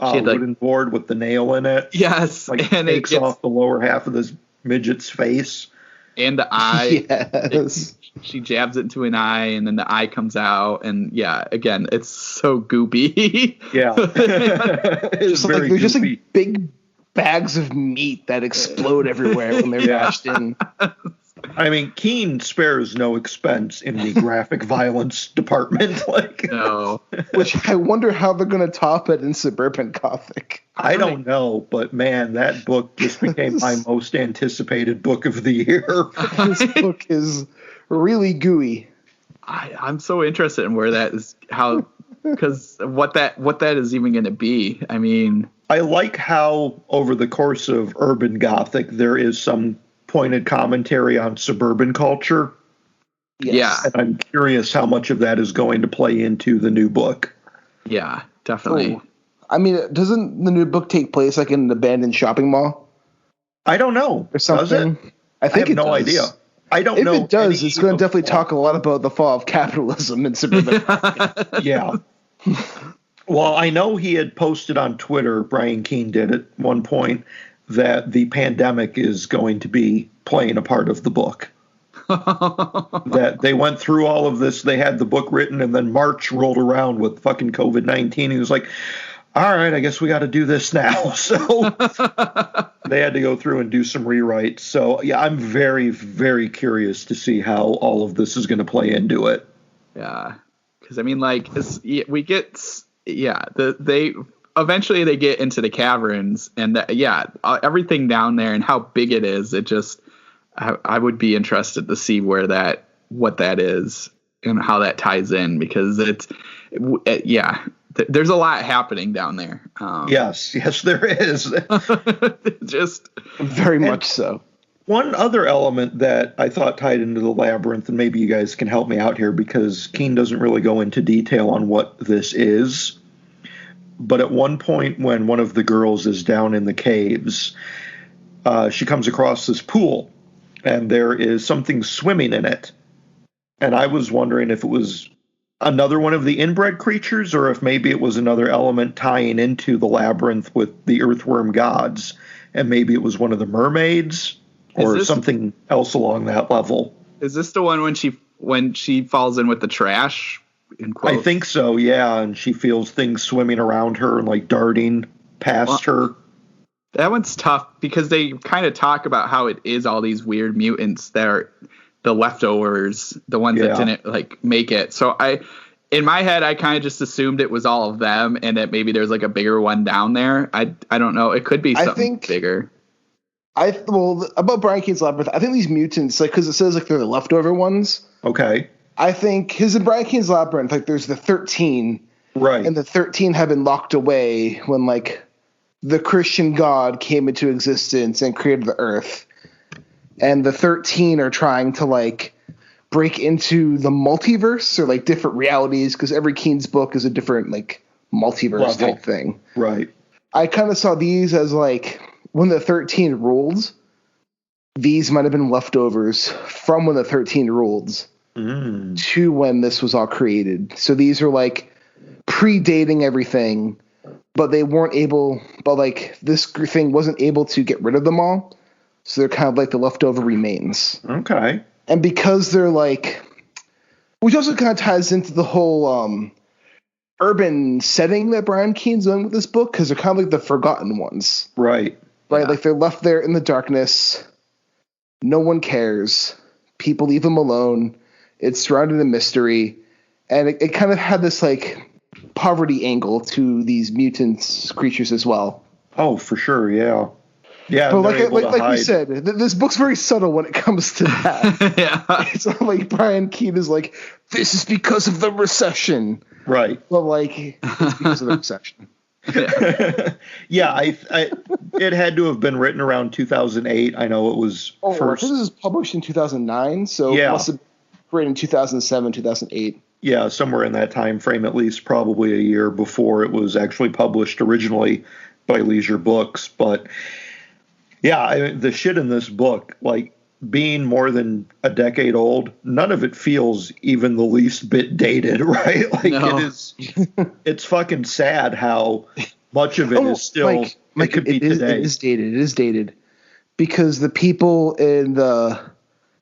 wooden board with the nail in it. Yes, like, and takes off the lower half of this midget's face and the eye. Yes. She jabs it into an eye, and then the eye comes out, and yeah, again, it's so goopy. Yeah, it's like they're just like big bags of meat that explode everywhere when they're bashed in. I mean, Keene spares no expense in the graphic violence department. Like, no. Which I wonder how they're going to top it in Suburban Gothic. I don't know, but man, that book just became my most anticipated book of the year. This book is really gooey. I'm so interested in where that is, because what that is even going to be. I mean, I like how over the course of Urban Gothic there is some pointed commentary on suburban culture. Yes. Yeah. And I'm curious how much of that is going to play into the new book. Yeah, definitely. Oh. I mean, doesn't the new book take place like in an abandoned shopping mall I don't know. or something? Does it? I think have it no does. idea. I don't If know. it does, any it's going to of- definitely talk a lot about the fall of capitalism in suburban. Yeah. Well, I know he had posted on Twitter, Brian Keene did at one point, that the pandemic is going to be playing a part of the book. That they went through all of this. They had the book written, and then March rolled around with fucking COVID-19. He was like, all right, I guess we got to do this now. So they had to go through and do some rewrites. So, yeah, I'm very, very curious to see how all of this is going to play into it. Yeah, because I mean, like, we get, they eventually they get into the caverns, and everything down there and how big it is. It just, I would be interested to see what that is and how that ties in, because there's a lot happening down there. Yes, there is. Just Very much so. One other element that I thought tied into the labyrinth, and maybe you guys can help me out here because Keene doesn't really go into detail on what this is. But at one point when one of the girls is down in the caves, she comes across this pool, and there is something swimming in it. And I was wondering if it was another one of the inbred creatures, or if maybe it was another element tying into the labyrinth with the earthworm gods, and maybe it was one of the mermaids, or something else along that level. Is this the one when she falls in with the trash? In quotes? I think so, yeah, and she feels things swimming around her and like darting past her. That one's tough because they kind of talk about how it is all these weird mutants that are the leftovers, the ones that didn't like make it. So in my head, I kind of just assumed it was all of them, and that maybe there's like a bigger one down there. I don't know. It could be something bigger. About Brian Keene's Labyrinth, I think these mutants, like, because it says like they're the leftover ones. Okay. I think in Brian Keene's Labyrinth, like there's the 13, right? And the 13 have been locked away when like the Christian God came into existence and created the earth. And the 13 are trying to like break into the multiverse or like different realities, because every Keene's book is a different like multiverse type thing. Right. I kind of saw these as like when the 13 ruled, these might have been leftovers from when the 13 ruled to when this was all created. So these are like predating everything, but they weren't able, but like this thing wasn't able to get rid of them all. So they're kind of like the leftover remains. Okay. And because they're like, which also kind of ties into the whole urban setting that Brian Keene's doing with this book, because they're kind of like the forgotten ones. Right. Right. Yeah. Like they're left there in the darkness. No one cares. People leave them alone. It's surrounded in mystery. And it kind of had this like poverty angle to these mutant creatures as well. Oh, for sure. Yeah. Yeah, but like we said, this book's very subtle when it comes to that. Yeah, it's not like Brian Keene is like, this is because of the recession, right? But like, it's because of the recession. Yeah, it had to have been written around 2008. I know it was first. This is published in 2009, so it must have been written in 2007, 2008. Yeah, somewhere in that time frame, at least probably a year before it was actually published originally by Leisure Books, but. Yeah, the shit in this book, like being more than a decade old, none of it feels even the least bit dated, right? Like it is, it's fucking sad how much of it is still. It could be today. It is dated. It is dated because the people in the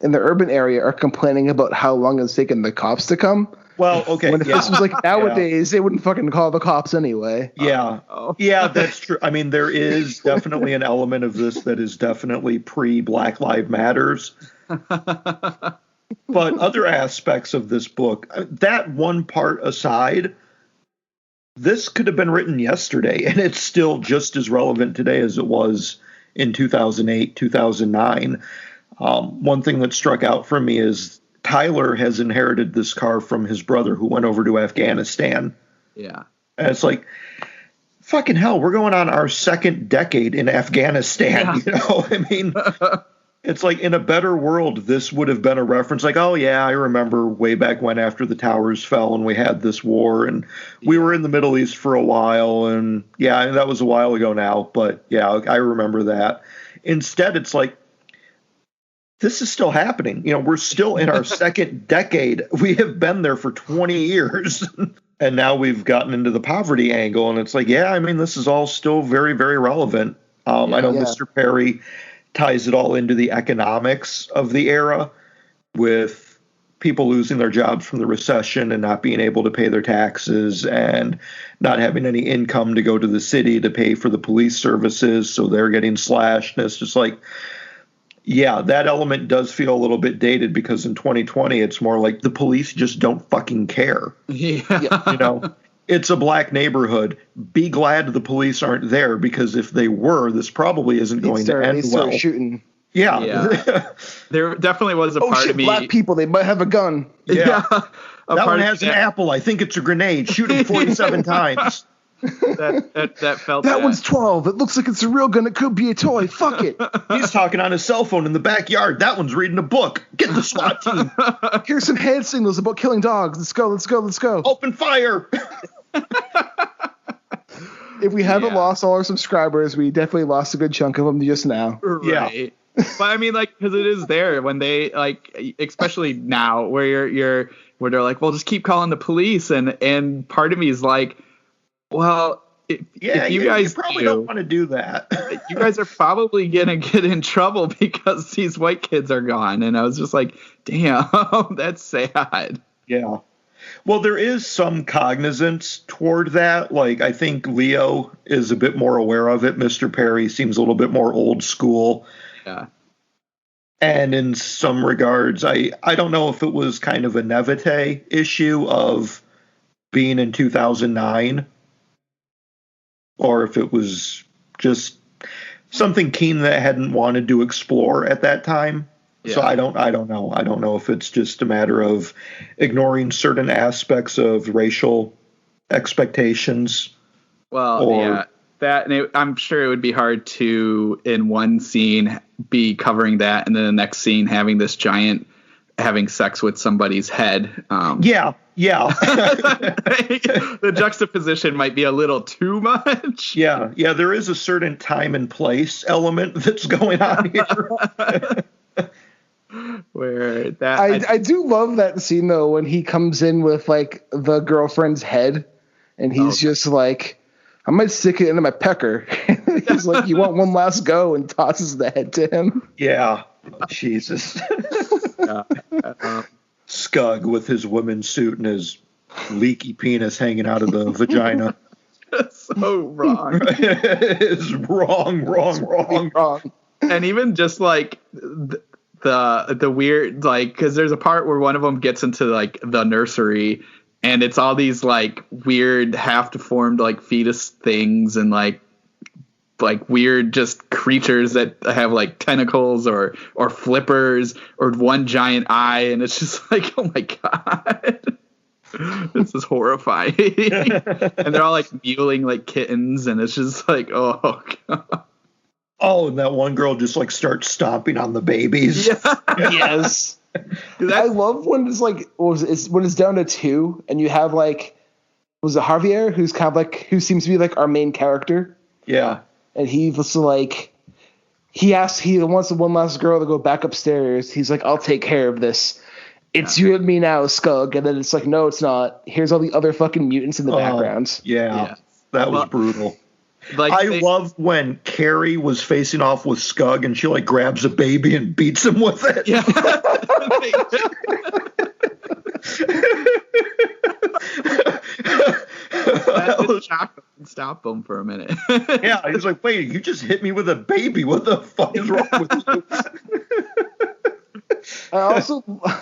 urban area are complaining about how long it's taken the cops to come. Well, okay. When if this was like nowadays, they wouldn't fucking call the cops anyway. Yeah. Yeah, that's true. I mean, there is definitely an element of this that is definitely pre-Black Lives Matters. But other aspects of this book, that one part aside, this could have been written yesterday, and it's still just as relevant today as it was in 2008, 2009. One thing that struck out for me is Tyler has inherited this car from his brother who went over to Afghanistan. Yeah. And it's like, fucking hell, we're going on our second decade in Afghanistan. Yeah. You know, I mean, It's like in a better world, this would have been a reference like, oh, yeah, I remember way back when after the towers fell and we had this war and we were in the Middle East for a while. And yeah, that was a while ago now. But yeah, I remember that. Instead, it's like, this is still happening. You know, we're still in our second decade. We have been there for 20 years. And now we've gotten into the poverty angle. And it's like, yeah, I mean, this is all still very, very relevant. I know Mr. Perry ties it all into the economics of the era with people losing their jobs from the recession and not being able to pay their taxes and not having any income to go to the city to pay for the police services. So they're getting slashed. And it's just like, yeah, that element does feel a little bit dated because in 2020, it's more like the police just don't fucking care. Yeah. You know, it's a black neighborhood. Be glad the police aren't there because if they were, this probably isn't going to end well. Shooting. Yeah. There definitely was a part of me. Black people, they might have a gun. Yeah. That one has an apple. I think it's a grenade. Shoot him 47 times. That felt that one's 12. It looks like it's a real gun. It could be a toy. Fuck it. He's talking on his cell phone in the backyard. That one's reading a book. Get the SWAT team. Here's some hand signals about killing dogs. Let's go. Let's go. Let's go. Open fire. If we haven't lost all our subscribers, we definitely lost a good chunk of them just now. Right. Yeah. But I mean, like, because it is there when they like, especially now where where they're like, well, just keep calling the police, and part of me is like, well, if you guys probably don't want to do that. You guys are probably gonna get in trouble because these white kids are gone. And I was just like, damn, that's sad. Yeah. Well, there is some cognizance toward that. Like, I think Leo is a bit more aware of it. Mr. Perry seems a little bit more old school. Yeah. And in some regards, I don't know if it was kind of a naivete issue of being in 2009 or if it was just something Keene that hadn't wanted to explore at that time. Yeah. So I don't know. I don't know if it's just a matter of ignoring certain aspects of racial expectations. Well, I'm sure it would be hard to, in one scene, be covering that, and then the next scene having this giant having sex with somebody's head. Yeah. The juxtaposition might be a little too much. Yeah. There is a certain time and place element that's going on here. Where that I do love that scene though when he comes in with like the girlfriend's head and he's just like, I might stick it into my pecker. He's like, you want one last go, and tosses the head to him. Yeah. Jesus. Scug with his women's suit and his leaky penis hanging out of the vagina. That's so wrong. It's wrong. And even just like the weird, like, because there's a part where one of them gets into like the nursery and it's all these like weird half deformed like fetus things and like weird just creatures that have like tentacles or flippers or one giant eye, and it's just like, oh my god. This is horrifying. And they're all like mewling like kittens, and it's just like, oh god. Oh, and that one girl just like starts stomping on the babies. Yeah. Yes. I love when it's like, when it's down to 2, and you have like, was it Javier, who's kind of like, who seems to be like our main character? Yeah. And he was like, he wants the one last girl to go back upstairs. He's like, I'll take care of this. It's you and me now, Skug. And then it's like, no, it's not. Here's all the other fucking mutants in the background. Yeah. That was brutal. Like I love when Carrie was facing off with Skug and she like grabs a baby and beats him with it. Yeah. That was shock and stop him for a minute. Yeah, he's like, wait, you just hit me with a baby. What the fuck is wrong with you? I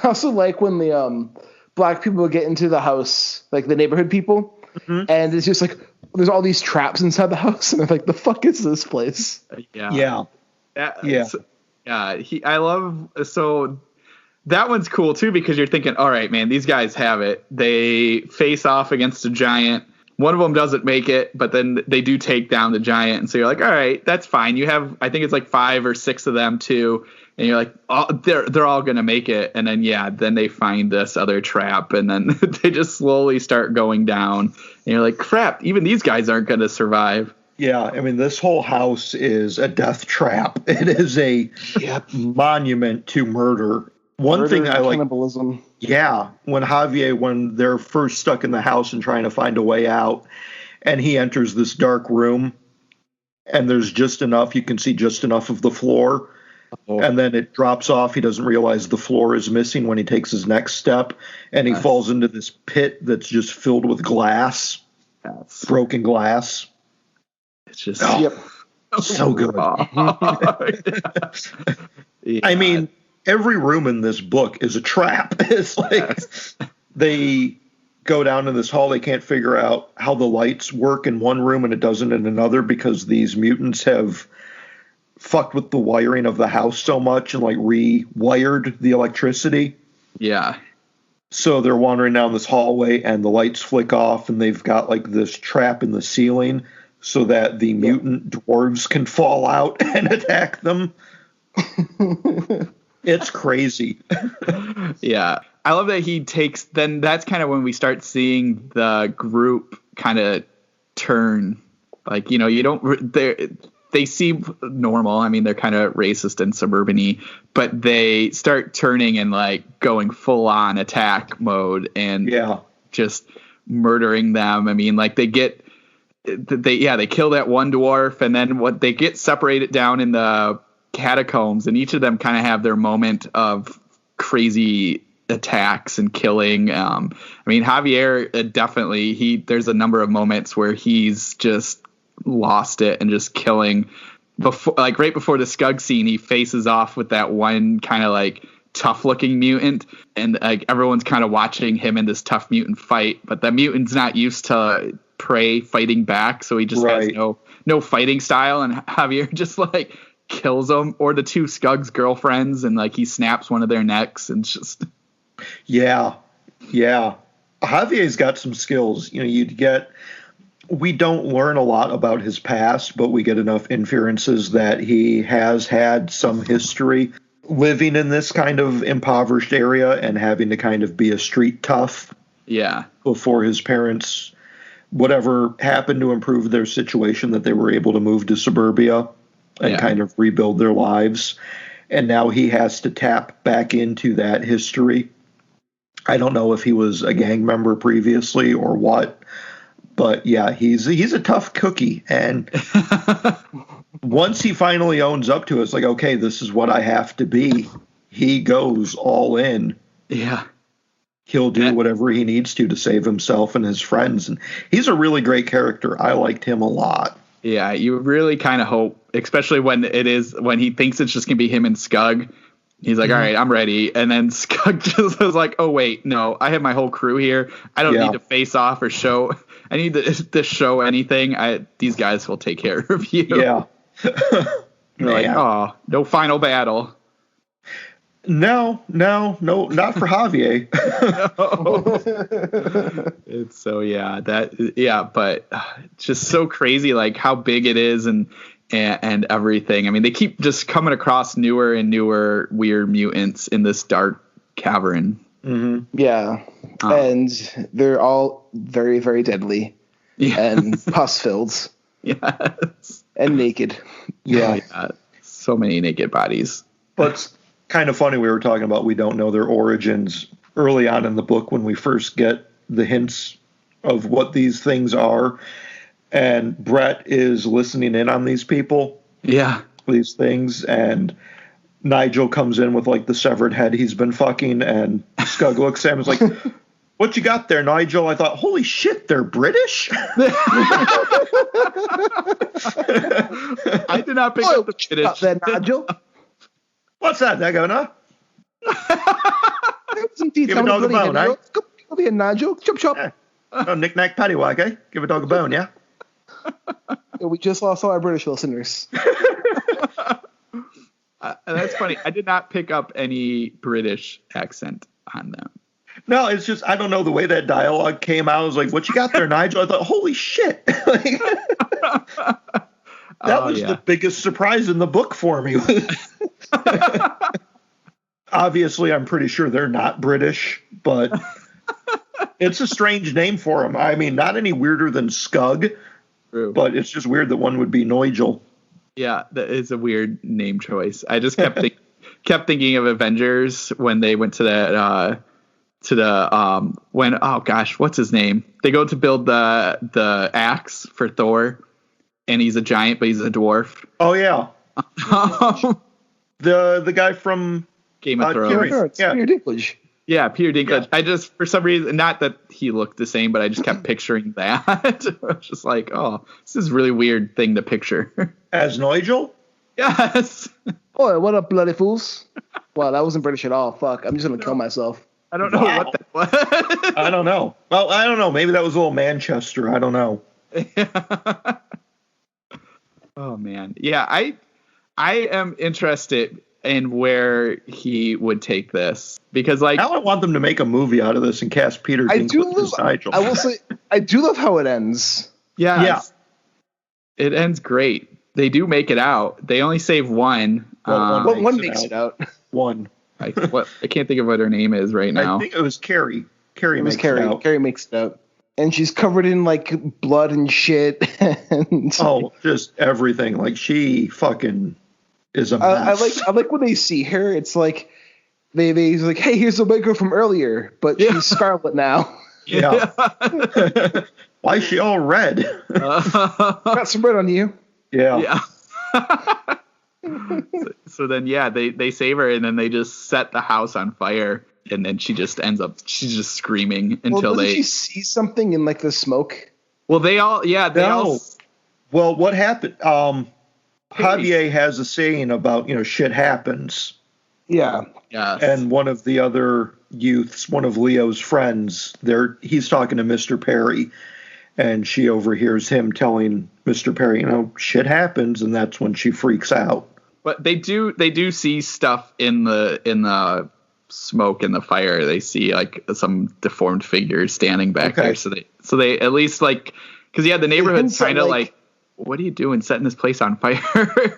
also like when the black people get into the house, like the neighborhood people, and it's just like there's all these traps inside the house, and they're like, the fuck is this place? Yeah. I love, so that one's cool too, because you're thinking, all right, man, these guys have it. They face off against a giant. one of them doesn't make it, but then they do take down the giant. And so you're like, all right, that's fine. You have, I think it's like 5 or 6 of them too. And you're like, oh, they're all going to make it. And then, then they find this other trap, and then they just slowly start going down. And you're like, crap, even these guys aren't going to survive. Yeah, I mean, this whole house is a death trap. It is a monument to murder. One thing I like, cannibalism. Yeah, when they're first stuck in the house and trying to find a way out, and he enters this dark room, and there's just enough, you can see just enough of the floor, and then it drops off. He doesn't realize the floor is missing when he takes his next step, and he falls into this pit that's just filled with glass, broken glass. It's just so good. I mean, every room in this book is a trap. It's like they go down in this hall. They can't figure out how the lights work in one room and it doesn't in another because these mutants have fucked with the wiring of the house so much and like rewired the electricity. Yeah. So they're wandering down this hallway and the lights flick off and they've got like this trap in the ceiling so that the mutant dwarves can fall out and attack them. It's crazy. Yeah. I love that then that's kind of when we start seeing the group kind of turn. Like, they seem normal. I mean, they're kind of racist and suburban-y, but they start turning and like going full on attack mode and just murdering them. I mean, like they kill that one dwarf, and then they get separated down in the catacombs, and each of them kind of have their moment of crazy attacks and killing. I mean, Javier definitely there's a number of moments where he's just lost it and just killing. Right before the Skug scene, he faces off with that one kind of like tough looking mutant, and like everyone's kind of watching him in this tough mutant fight, but the mutant's not used to prey fighting back, so he just has no fighting style, and Javier just like kills them, or the 2 Skug's girlfriends, and like he snaps one of their necks, and just Javier's got some skills. We don't learn a lot about his past, but we get enough inferences that he has had some history living in this kind of impoverished area and having to kind of be a street tough before his parents, whatever happened to improve their situation, that they were able to move to suburbia and kind of rebuild their lives. And now he has to tap back into that history. I don't know if he was a gang member previously or what, but he's a tough cookie. And once he finally owns up to it, it's like, okay, this is what I have to be. He goes all in. Yeah. He'll do whatever he needs to save himself and his friends. And he's a really great character. I liked him a lot. Yeah, you really kind of hope, especially when he thinks it's just going to be him and Skug. He's like, all right, I'm ready. And then Skug just was like, oh, wait, no, I have my whole crew here. I don't need to face off or show. I need to show anything. These guys will take care of you. Yeah. You're like, oh, no final battle. No, not for Javier. It's but it's just so crazy, like how big it is and everything. I mean, they keep just coming across newer and newer weird mutants in this dark cavern. Mm-hmm. Yeah, and they're all very, very deadly and pus-filled. Yes, and naked. Yeah, so many naked bodies. But it's kind of funny. We were talking about we don't know their origins early on in the book when we first get the hints of what these things are. And Brett is listening in on these people. Yeah. These things. And Nigel comes in with like the severed head he's been fucking. And Skug looks at him and is like, what you got there, Nigel? I thought, holy shit, they're British? I did not pick up the British. There, Nigel. What's that, there, Governor? Give a dog a bone, eh? Come here, Nigel. Chop, chop. Yeah. Oh, knick-knack, paddywhack, eh? Give a dog a bone, yeah? We just lost all our British listeners. And that's funny. I did not pick up any British accent on them. No, it's just, I don't know, the way that dialogue came out. I was like, what you got there, Nigel? I thought, holy shit. Like, that was the biggest surprise in the book for me. Obviously, I'm pretty sure they're not British, but it's a strange name for them. I mean, not any weirder than Scug, but it's just weird that one would be Nigel. Yeah, that is a weird name choice. I just kept thinking of Avengers when they went to that what's his name? They go to build the axe for Thor, and he's a giant, but he's a dwarf. Oh yeah, the guy from Game of Thrones. Yeah, Peter Dinklage. Yeah, Peter Dinklage. Yeah. I just, for some reason, not that he looked the same, but I just kept picturing that. I was just like, oh, this is a really weird thing to picture. As Nigel? Yes. Oh, what up, bloody fools? Wow, that wasn't British at all. Fuck, I'm just going to kill myself. I don't know what that was. I don't know. Well, I don't know. Maybe that was a little Manchester. I don't know. Oh, man. Yeah, I am interested in where he would take this, because like now I want them to make a movie out of this and cast Peter Dinklage as Nigel. I will say I do love how it ends. Yeah, it ends great. They do make it out. They only save one. One makes it out. One. I can't think of what her name is right now. I think it was Carrie. Carrie makes it out. Carrie makes it out. And she's covered in like blood and shit. Just everything. Like she fucking is a mess. I like when they see her. It's like they're like, hey, here's the white girl from earlier, but she's Scarlet now. Yeah. Why is she all red? Got some red on you. Yeah. So then, they save her, and then they just set the house on fire, and then she's just screaming until she see something in like the smoke? Well, they all. Well, what happened? Javier has a saying about, shit happens. Yeah. Yes. And one of the other youths, one of Leo's friends, he's talking to Mr. Perry, and she overhears him telling Mr. Perry, shit happens, and that's when she freaks out. But they do see stuff in the smoke and the fire. They see like some deformed figures standing back there. So they at least like, because the neighborhood's kind of like, what are you doing setting this place on fire?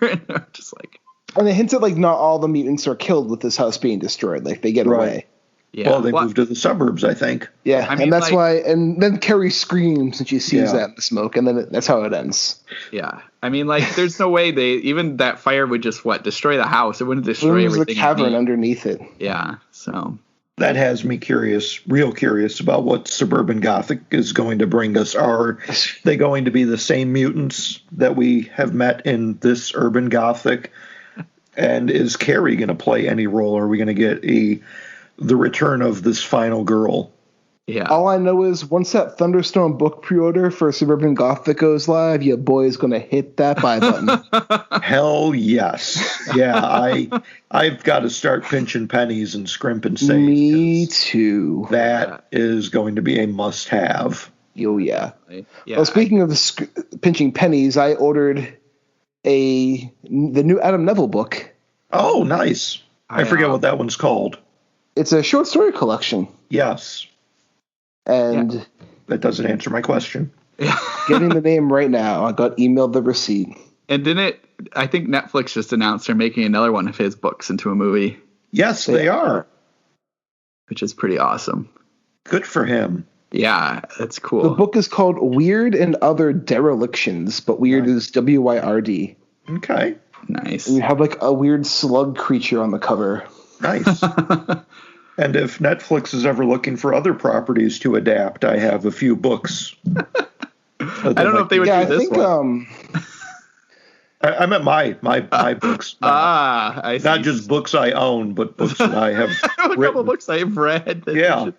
And just like, and they hint at like not all the mutants are killed with this house being destroyed. Like they get away. Yeah. Well, they moved to the surbs, I think. Yeah, and that's why. And then Carrie screams and she sees that in the smoke, and then that's how it ends. Yeah, I mean, like, there's no way even that fire would just destroy the house. It wouldn't destroy everything. There's a cavern underneath it. Yeah, so that has me real curious about what Suburban Gothic is going to bring us. Are they going to be the same mutants that we have met in this Urban Gothic? And is Carrie going to play any role? Are we going to get the return of this final girl? Yeah. All I know is once that Thunderstorm book pre-order for Suburban Gothic goes live, your boy is going to hit that buy button. Hell yes. Yeah, I've got to start pinching pennies and scrimping saves. Me too. That is going to be a must-have. Oh, yeah. Well, speaking of pinching pennies, I ordered the new Adam Neville book. Oh, nice. I forget what that one's called. It's a short story collection. Yes. And that doesn't answer my question. Getting the name right now. I got emailed the receipt. And I think Netflix just announced they're making another one of his books into a movie. Yes, they are. Which is pretty awesome. Good for him. Yeah, that's cool. The book is called Weird and Other Derelictions, but weird is WYRD. Okay. Nice. And you have like a weird slug creature on the cover. Nice. And if Netflix is ever looking for other properties to adapt, I have a few books. I don't know if they would do this one. I meant my books. I see. Not just books I own, but books that I have a couple books I have read. Yeah.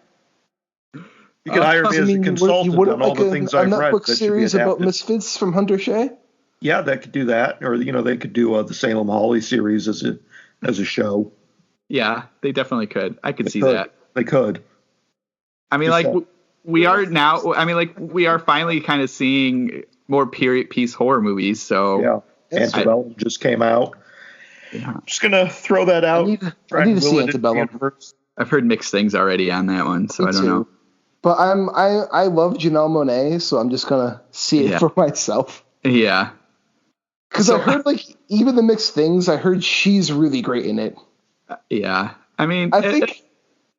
You can hire me as a consultant on all the things I've read. A Netflix series about Misfits from Hunter Shea? Yeah, they could do that. Or, they could do the Salem Holly series as a show. Yeah, they definitely could. I could see that. They could. I mean, we are now. I mean, we are finally kind of seeing more period piece horror movies. So yeah, Antebellum just came out. Yeah. I'm just gonna throw that out. I need to see Antebellum. I've heard mixed things already on that one, so I don't know. But I love Janelle Monáe, so I'm just gonna see it for myself. Yeah. Because I heard even the mixed things, I heard she's really great in it. Yeah. I mean, I think.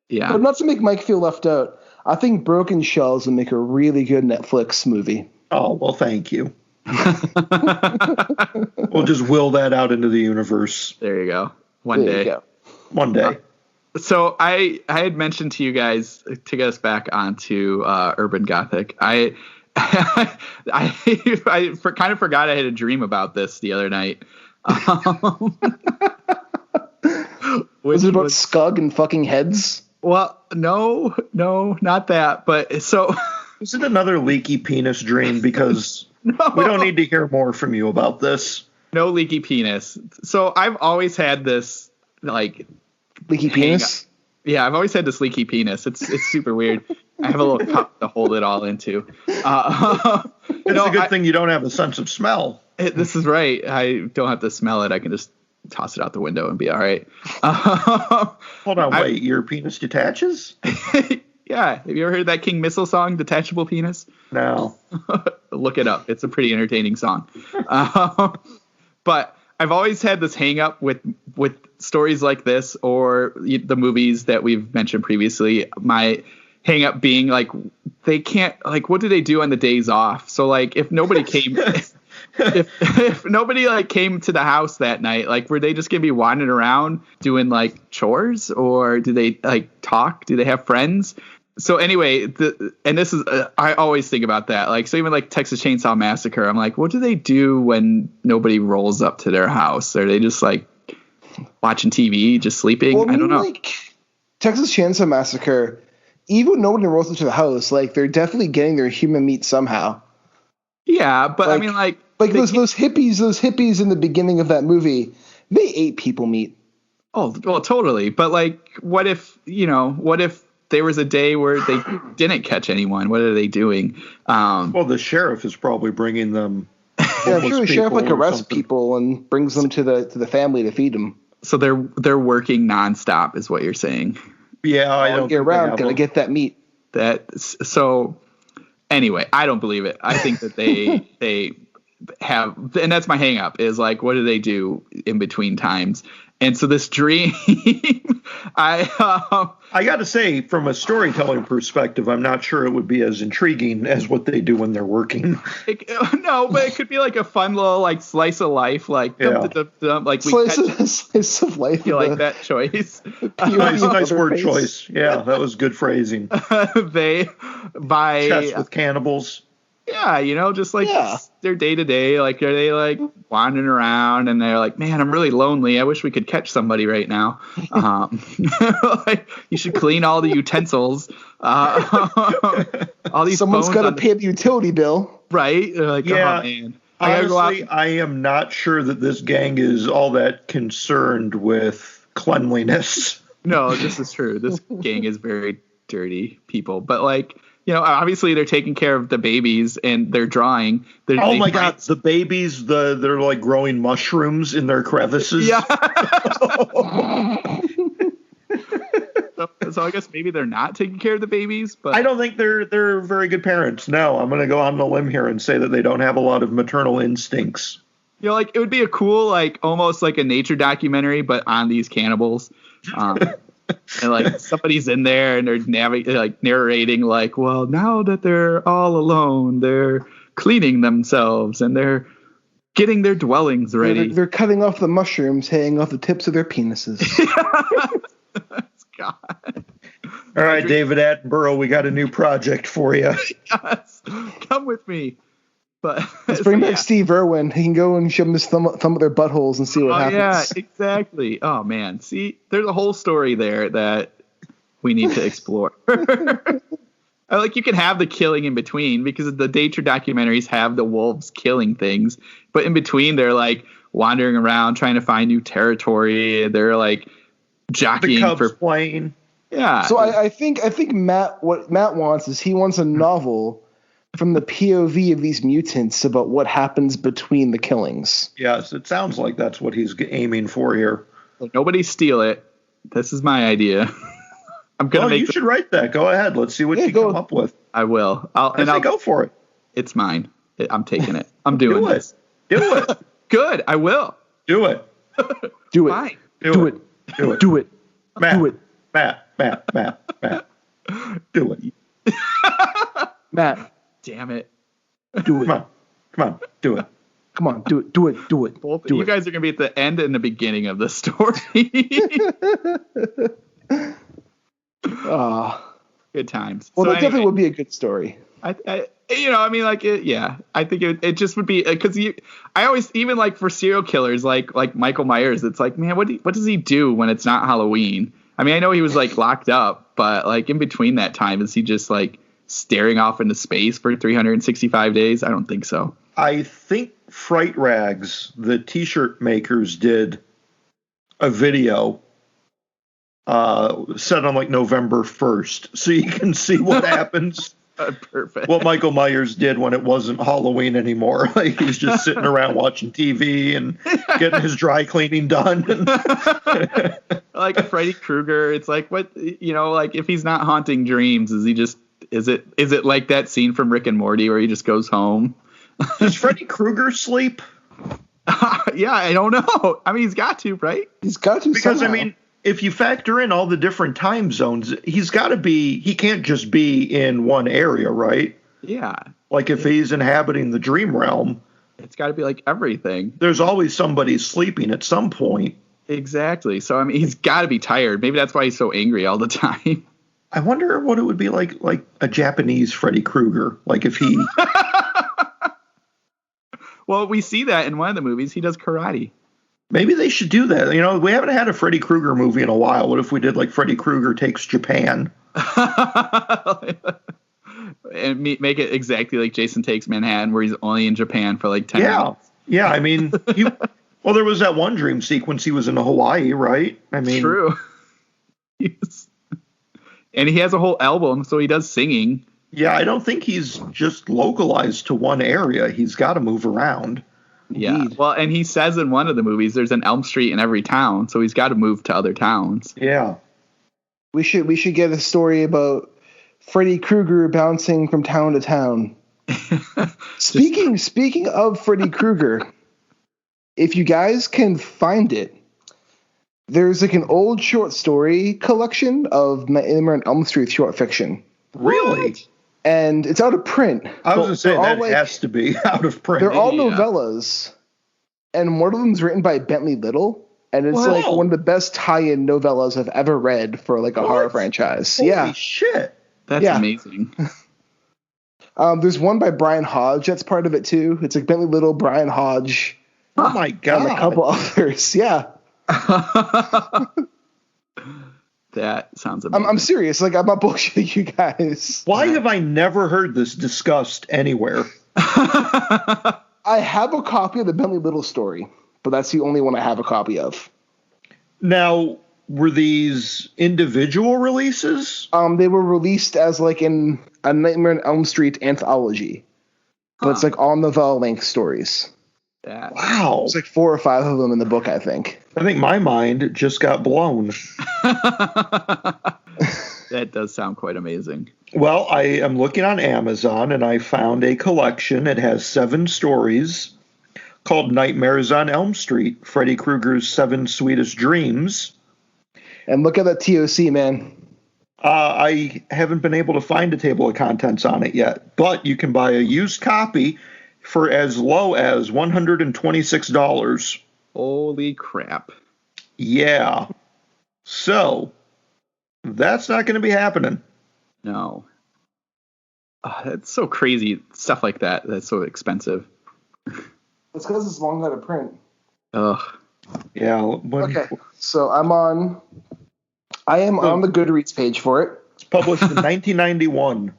Yeah. But not to make Mike feel left out, I think Broken Shells would make a really good Netflix movie. Oh, well, thank you. We'll just will that out into the universe. There you go. One day. One day. So I had mentioned to you guys to get us back onto Urban Gothic. I kind of forgot I had a dream about this the other night. Was it about Skug and fucking heads? Well, no, not that. But so is it another leaky penis dream? Because we don't need to hear more from you about this. No leaky penis. So I've always had this leaky penis. Yeah, I've always had this leaky penis. It's super weird. I have a little cup to hold it all into. It's a good thing you don't have a sense of smell. This is right. I don't have to smell it. I can just toss it out the window and be all right. Hold on, wait. Your penis detaches? Yeah. Have you ever heard that King Missile song, Detachable Penis? No. Look it up. It's a pretty entertaining song. But I've always had this hang up with stories like this or the movies that we've mentioned previously. My hang up being they can't, what do they do on the days off? So if nobody came, if nobody came to the house that night, were they just going to be wandering around doing chores, or do they talk? Do they have friends? So anyway, and this is, I always think about that. So even Texas Chainsaw Massacre, I'm what do they do when nobody rolls up to their house? Are they just watching TV, just sleeping? Well, I don't know. Texas Chainsaw Massacre, even when nobody rolls up to the house, they're definitely getting their human meat somehow. Yeah, but I mean, those hippies in the beginning of that movie, they ate people meat. Oh, well, totally. But what if there was a day where they didn't catch anyone? What are they doing? Well, the sheriff is probably bringing them. Yeah, I'm sure the sheriff arrests people and brings them to the family to feed them. So they're working nonstop, is what you're saying. Yeah, I don't get around. Gonna get that meat. So anyway, I don't believe it. I think that they have, and that's my hang up is what do they do in between times? And so this dream, I got to say, from a storytelling perspective, I'm not sure it would be as intriguing as what they do when they're working. No, but it could be a fun little slice of life, slice of life. You like that choice? Nice word choice. Yeah, that was good phrasing. They buy chess with cannibals. Yeah, just their day to day, are they wandering around and they're man, I'm really lonely. I wish we could catch somebody right now. You should clean all the utensils. All these someone's got to pay the utility bill, right? Yeah, oh, man. Honestly, I am not sure that this gang is all that concerned with cleanliness. No, this is true. This gang is very dirty people, but obviously they're taking care of the babies and they're drawing. Oh my God, the babies, they're growing mushrooms in their crevices. Yeah. So I guess maybe they're not taking care of the babies, but I don't think they're very good parents. No, I'm going to go on a limb here and say that they don't have a lot of maternal instincts. It would be a cool, almost a nature documentary, but on these cannibals. And somebody's in there and they're narrating well, now that they're all alone, they're cleaning themselves and they're getting their dwellings ready. They're cutting off the mushrooms, hanging off the tips of their penises. God. All right, David Attenborough, we got a new project for you. Yes, come with me. But let's bring back Steve Irwin. He can go and shove him his thumb up their buttholes and see what happens. Yeah, exactly. Oh man, see, there's a whole story there that we need to explore. You can have the killing in between because the nature documentaries have the wolves killing things, but in between they're wandering around trying to find new territory. They're jockeying the Cubs for playing. Yeah. So I think what Matt wants is he wants a novel from the POV of these mutants about what happens between the killings. Yes, it sounds like that's what he's aiming for here. Nobody steal it. This is my idea. I'm gonna make. You should write that. Go ahead. Let's see what you come up with. I will. I'll go for it. It's mine. I'm taking it. I'm doing this. Do it. Good. I will. Do it. Do it. Fine. Do it. Do it. Do it. Matt. Do it. Matt. Do it. Matt. Damn it. Do it. Come on. Do it. Come on. Do it. Do it. Do it. Both do you it. guys are gonna be at the end and the beginning of the story. Good times. Well, So that definitely would be a good story. I think it just would be because I always, even like for serial killers like Michael Myers, it's like, man, what does he do when it's not Halloween? I mean, I know he was like locked up, but like in between that time, is he just like staring off into space for 365 days? I don't think so. I think Fright Rags, the t-shirt makers, did a video set on like November 1st, so you can see what happens. Perfect. What Michael Myers did when it wasn't Halloween anymore. Like he's just sitting around watching TV and getting his dry cleaning done. Like Freddy Krueger, it's like, what, like if he's not haunting dreams, is it like that scene from Rick and Morty where he just goes home? Does Freddy Krueger sleep? Yeah, I don't know. I mean, he's got to, right? He's got to, because somehow. I mean, if you factor in all the different time zones, he can't just be in one area, right? Yeah. Like if he's inhabiting the dream realm, it's got to be like everything. There's always somebody sleeping at some point. Exactly. So, I mean, he's got to be tired. Maybe that's why he's so angry all the time. I wonder what it would be like a Japanese Freddy Krueger. Like if he... Well, we see that in one of the movies. He does karate. Maybe they should do that. We haven't had a Freddy Krueger movie in a while. What if we did like Freddy Krueger Takes Japan? And make it exactly like Jason Takes Manhattan, where he's only in Japan for like 10 minutes. Yeah, I mean, well, there was that one dream sequence he was in Hawaii, right? I mean, true. And he has a whole album, so he does singing. Yeah, I don't think he's just localized to one area. He's got to move around. Yeah, Indeed. well, and he says in one of the movies there's an Elm Street in every town, so he's got to move to other towns. Yeah. We should get a story about Freddy Krueger bouncing from town to town. Speaking of Freddy Krueger, if you guys can find it, there's like an old short story collection of Nightmare on Elm Street short fiction. Really? And it's out of print. I was going to say that like, has to be out of print. They're all novellas, and one of them's written by Bentley Little, and it's like one of the best tie-in novellas I've ever read for like a horror franchise. Holy shit. That's amazing. There's one by Brian Hodge that's part of it too. It's like Bentley Little, Brian Hodge. Oh my God. And a couple others. Yeah. That sounds amazing. I'm serious. Like, I'm not bullshitting you guys. Why have I never heard this discussed anywhere? I have a copy of the Bentley Little story, but that's the only one I have a copy of. Now, were these individual releases? They were released as like in a Nightmare on Elm Street anthology, but it's like all novella length stories. Wow. There's like 4 or 5 of them in the book, I think. I think my mind just got blown. That does sound quite amazing. Well, I am looking on Amazon, and I found a collection. It has 7 stories called Nightmares on Elm Street, Freddy Krueger's 7 Sweetest Dreams. And look at that TOC, man. I haven't been able to find a table of contents on it yet, but you can buy a used copy for as low as $126. Holy crap. Yeah. So, that's not going to be happening. No. That's so crazy. Stuff like that. That's so expensive. It's because it's long out of print. Ugh. Yeah. Okay. So I am on the Goodreads page for it. It's published in 1991.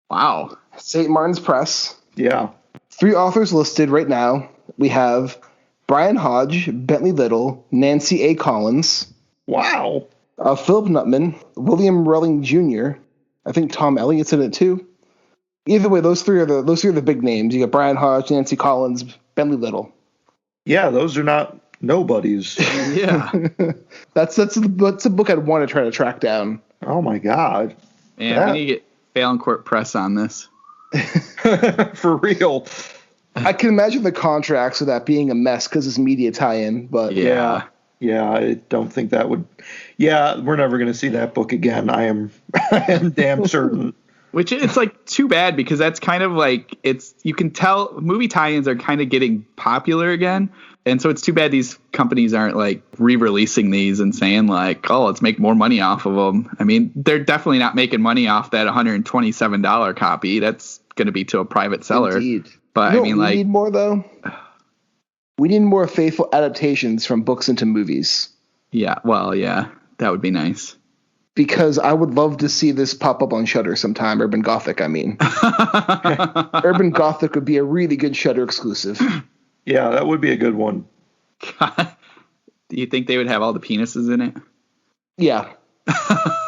Wow. St. Martin's Press. Yeah. 3 authors listed right now. We have Brian Hodge, Bentley Little, Nancy A. Collins. Wow. Philip Nutman, William Relling Jr. I think Tom Elliott's in it too. Either way, those three are the big names. You got Brian Hodge, Nancy Collins, Bentley Little. Yeah, those are not Nobodies. Yeah. That's a book I'd want to try to track down. Oh my God. Man, we need to get Valancourt Press on this. For real. I can imagine the contracts of that being a mess because it's media tie-in, but Yeah, I don't think that would. Yeah, we're never going to see that book again. I am damn certain. Which it's like too bad because that's kind of like you can tell movie tie-ins are kind of getting popular again. And so it's too bad these companies aren't like re-releasing these and saying like, oh, let's make more money off of them. I mean, they're definitely not making money off that $127 copy. That's going to be to a private seller. Indeed. But You know I mean, what like, we need more though. We need more faithful adaptations from books into movies. yeah, well, yeah, that would be nice. Because I would love to see this pop up on Shudder sometime. Urban Gothic, I mean. Urban Gothic would be a really good Shudder exclusive. Yeah, that would be a good one. God, do you think they would have all the penises in it? Yeah.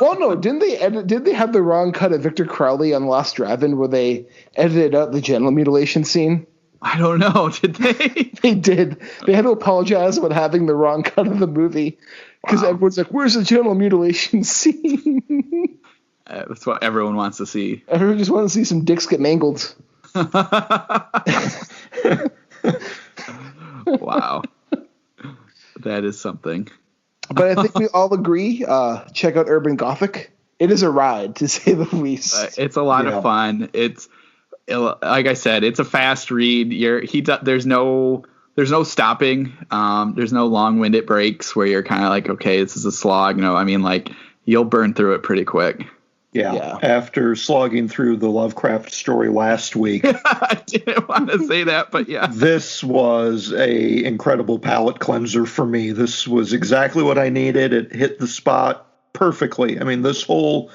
Well, no, didn't they have the wrong cut of Victor Crowley on Lost Drive-In where they edited out the genital mutilation scene? I don't know. Did they? They did. They had to apologize about having the wrong cut of the movie. Because everyone's like, where's the genital mutilation scene? That's what everyone wants to see. Everyone just wants to see some dicks get mangled. Wow. That is something. But I think we all agree, check out Urban Gothic. It is a ride, to say the least. It's a lot of fun. It's like I said, it's a fast read. There's no stopping. There's no long-winded breaks where you're kind of like, okay, this is a slog. No, I mean, like, you'll burn through it pretty quick. Yeah. After slogging through the Lovecraft story last week. I didn't want to say that, but yeah. This was a incredible palate cleanser for me. This was exactly what I needed. It hit the spot perfectly. I mean, this was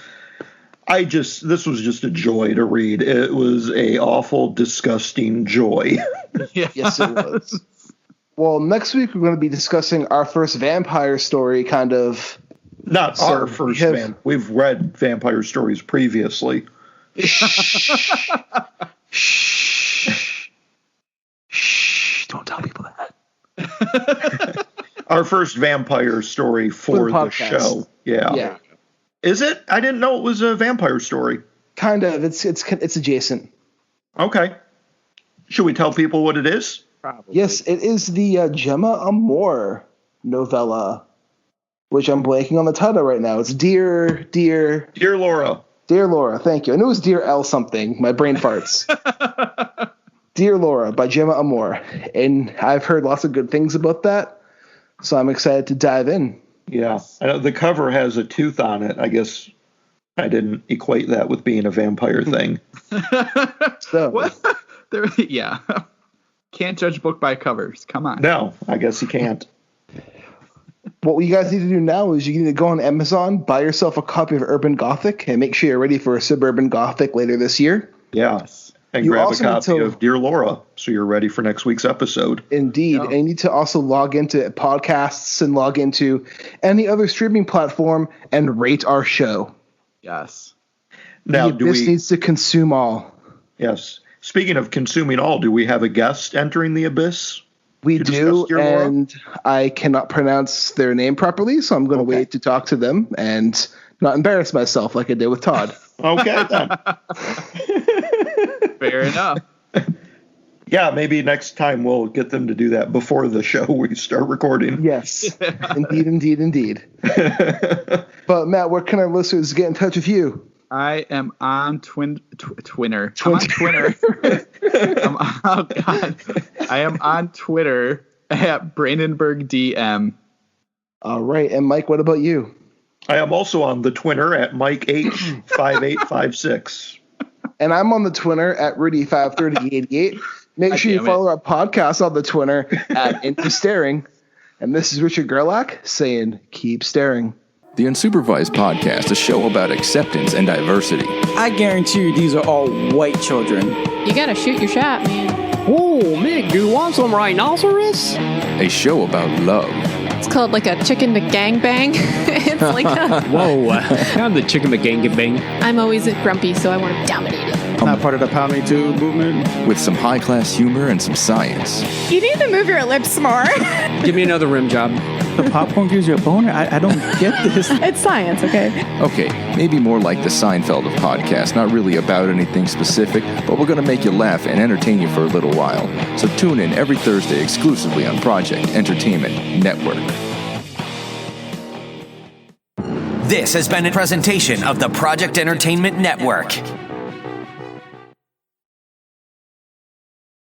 just a joy to read. It was a awful, disgusting joy. Yes, it was. Well, next week we're going to be discussing our first vampire story, kind of. Not our first We've read vampire stories previously. Shh. Don't tell people that. Our first vampire story for the show. Yeah. Is it? I didn't know it was a vampire story. Kind of. It's adjacent. Okay. Should we tell people what it is? Probably. Yes, it is the Gemma Amor novella, which I'm blanking on the title right now. It's Dear Laura. Dear Laura, thank you. I knew it was Dear L something. My brain farts. Dear Laura by Gemma Amor. And I've heard lots of good things about that, so I'm excited to dive in. Yeah. I know the cover has a tooth on it. I guess I didn't equate that with being a vampire thing. So. Yeah. Can't judge book by covers. Come on. No, I guess you can't. What you guys need to do now is you need to go on Amazon, buy yourself a copy of Urban Gothic, and make sure you're ready for a Suburban Gothic later this year. Yes. And grab a copy of Dear Laura so you're ready for next week's episode. Indeed. And you need to also log into podcasts and log into any other streaming platform and rate our show. Yes. Now, this needs to consume all. Yes. Speaking of consuming all, do we have a guest entering the abyss? We do, and I cannot pronounce their name properly, so I'm going to wait to talk to them and not embarrass myself like I did with Todd. Okay, then. Fair enough. Yeah, maybe next time we'll get them to do that before the show we start recording. Yes, indeed. But, Matt, where can our listeners get in touch with you? I am on Twinner. I'm on Twitter. Oh God. I am on Twitter at Brandenburg DM. All right. And Mike, what about you? I am also on the Twinner at Mike H5856. And I'm on the Twinner at Rudy53088. Make sure you follow our podcast on the Twinner at Into Staring. And this is Richard Gerlach saying, keep staring. The Unsupervised Podcast, a show about acceptance and diversity. I guarantee you these are all white children. You gotta shoot your shot, man. Oh, Mick, do you want some rhinoceros? A show about love. It's called like a chicken McGangbang. It's like a... Whoa, I'm the chicken McGangbang. I'm always grumpy, so I want to dominate it. Not part of the Pound Me Too movement. with some high-class humor and some science. You need to move your lips more. Give me another rim job. The popcorn gives you a boner? I don't get this. It's science, okay? Okay, maybe more like the Seinfeld of podcasts, not really about anything specific, but we're going to make you laugh and entertain you for a little while. So tune in every Thursday exclusively on Project Entertainment Network. This has been a presentation of the Project Entertainment Network.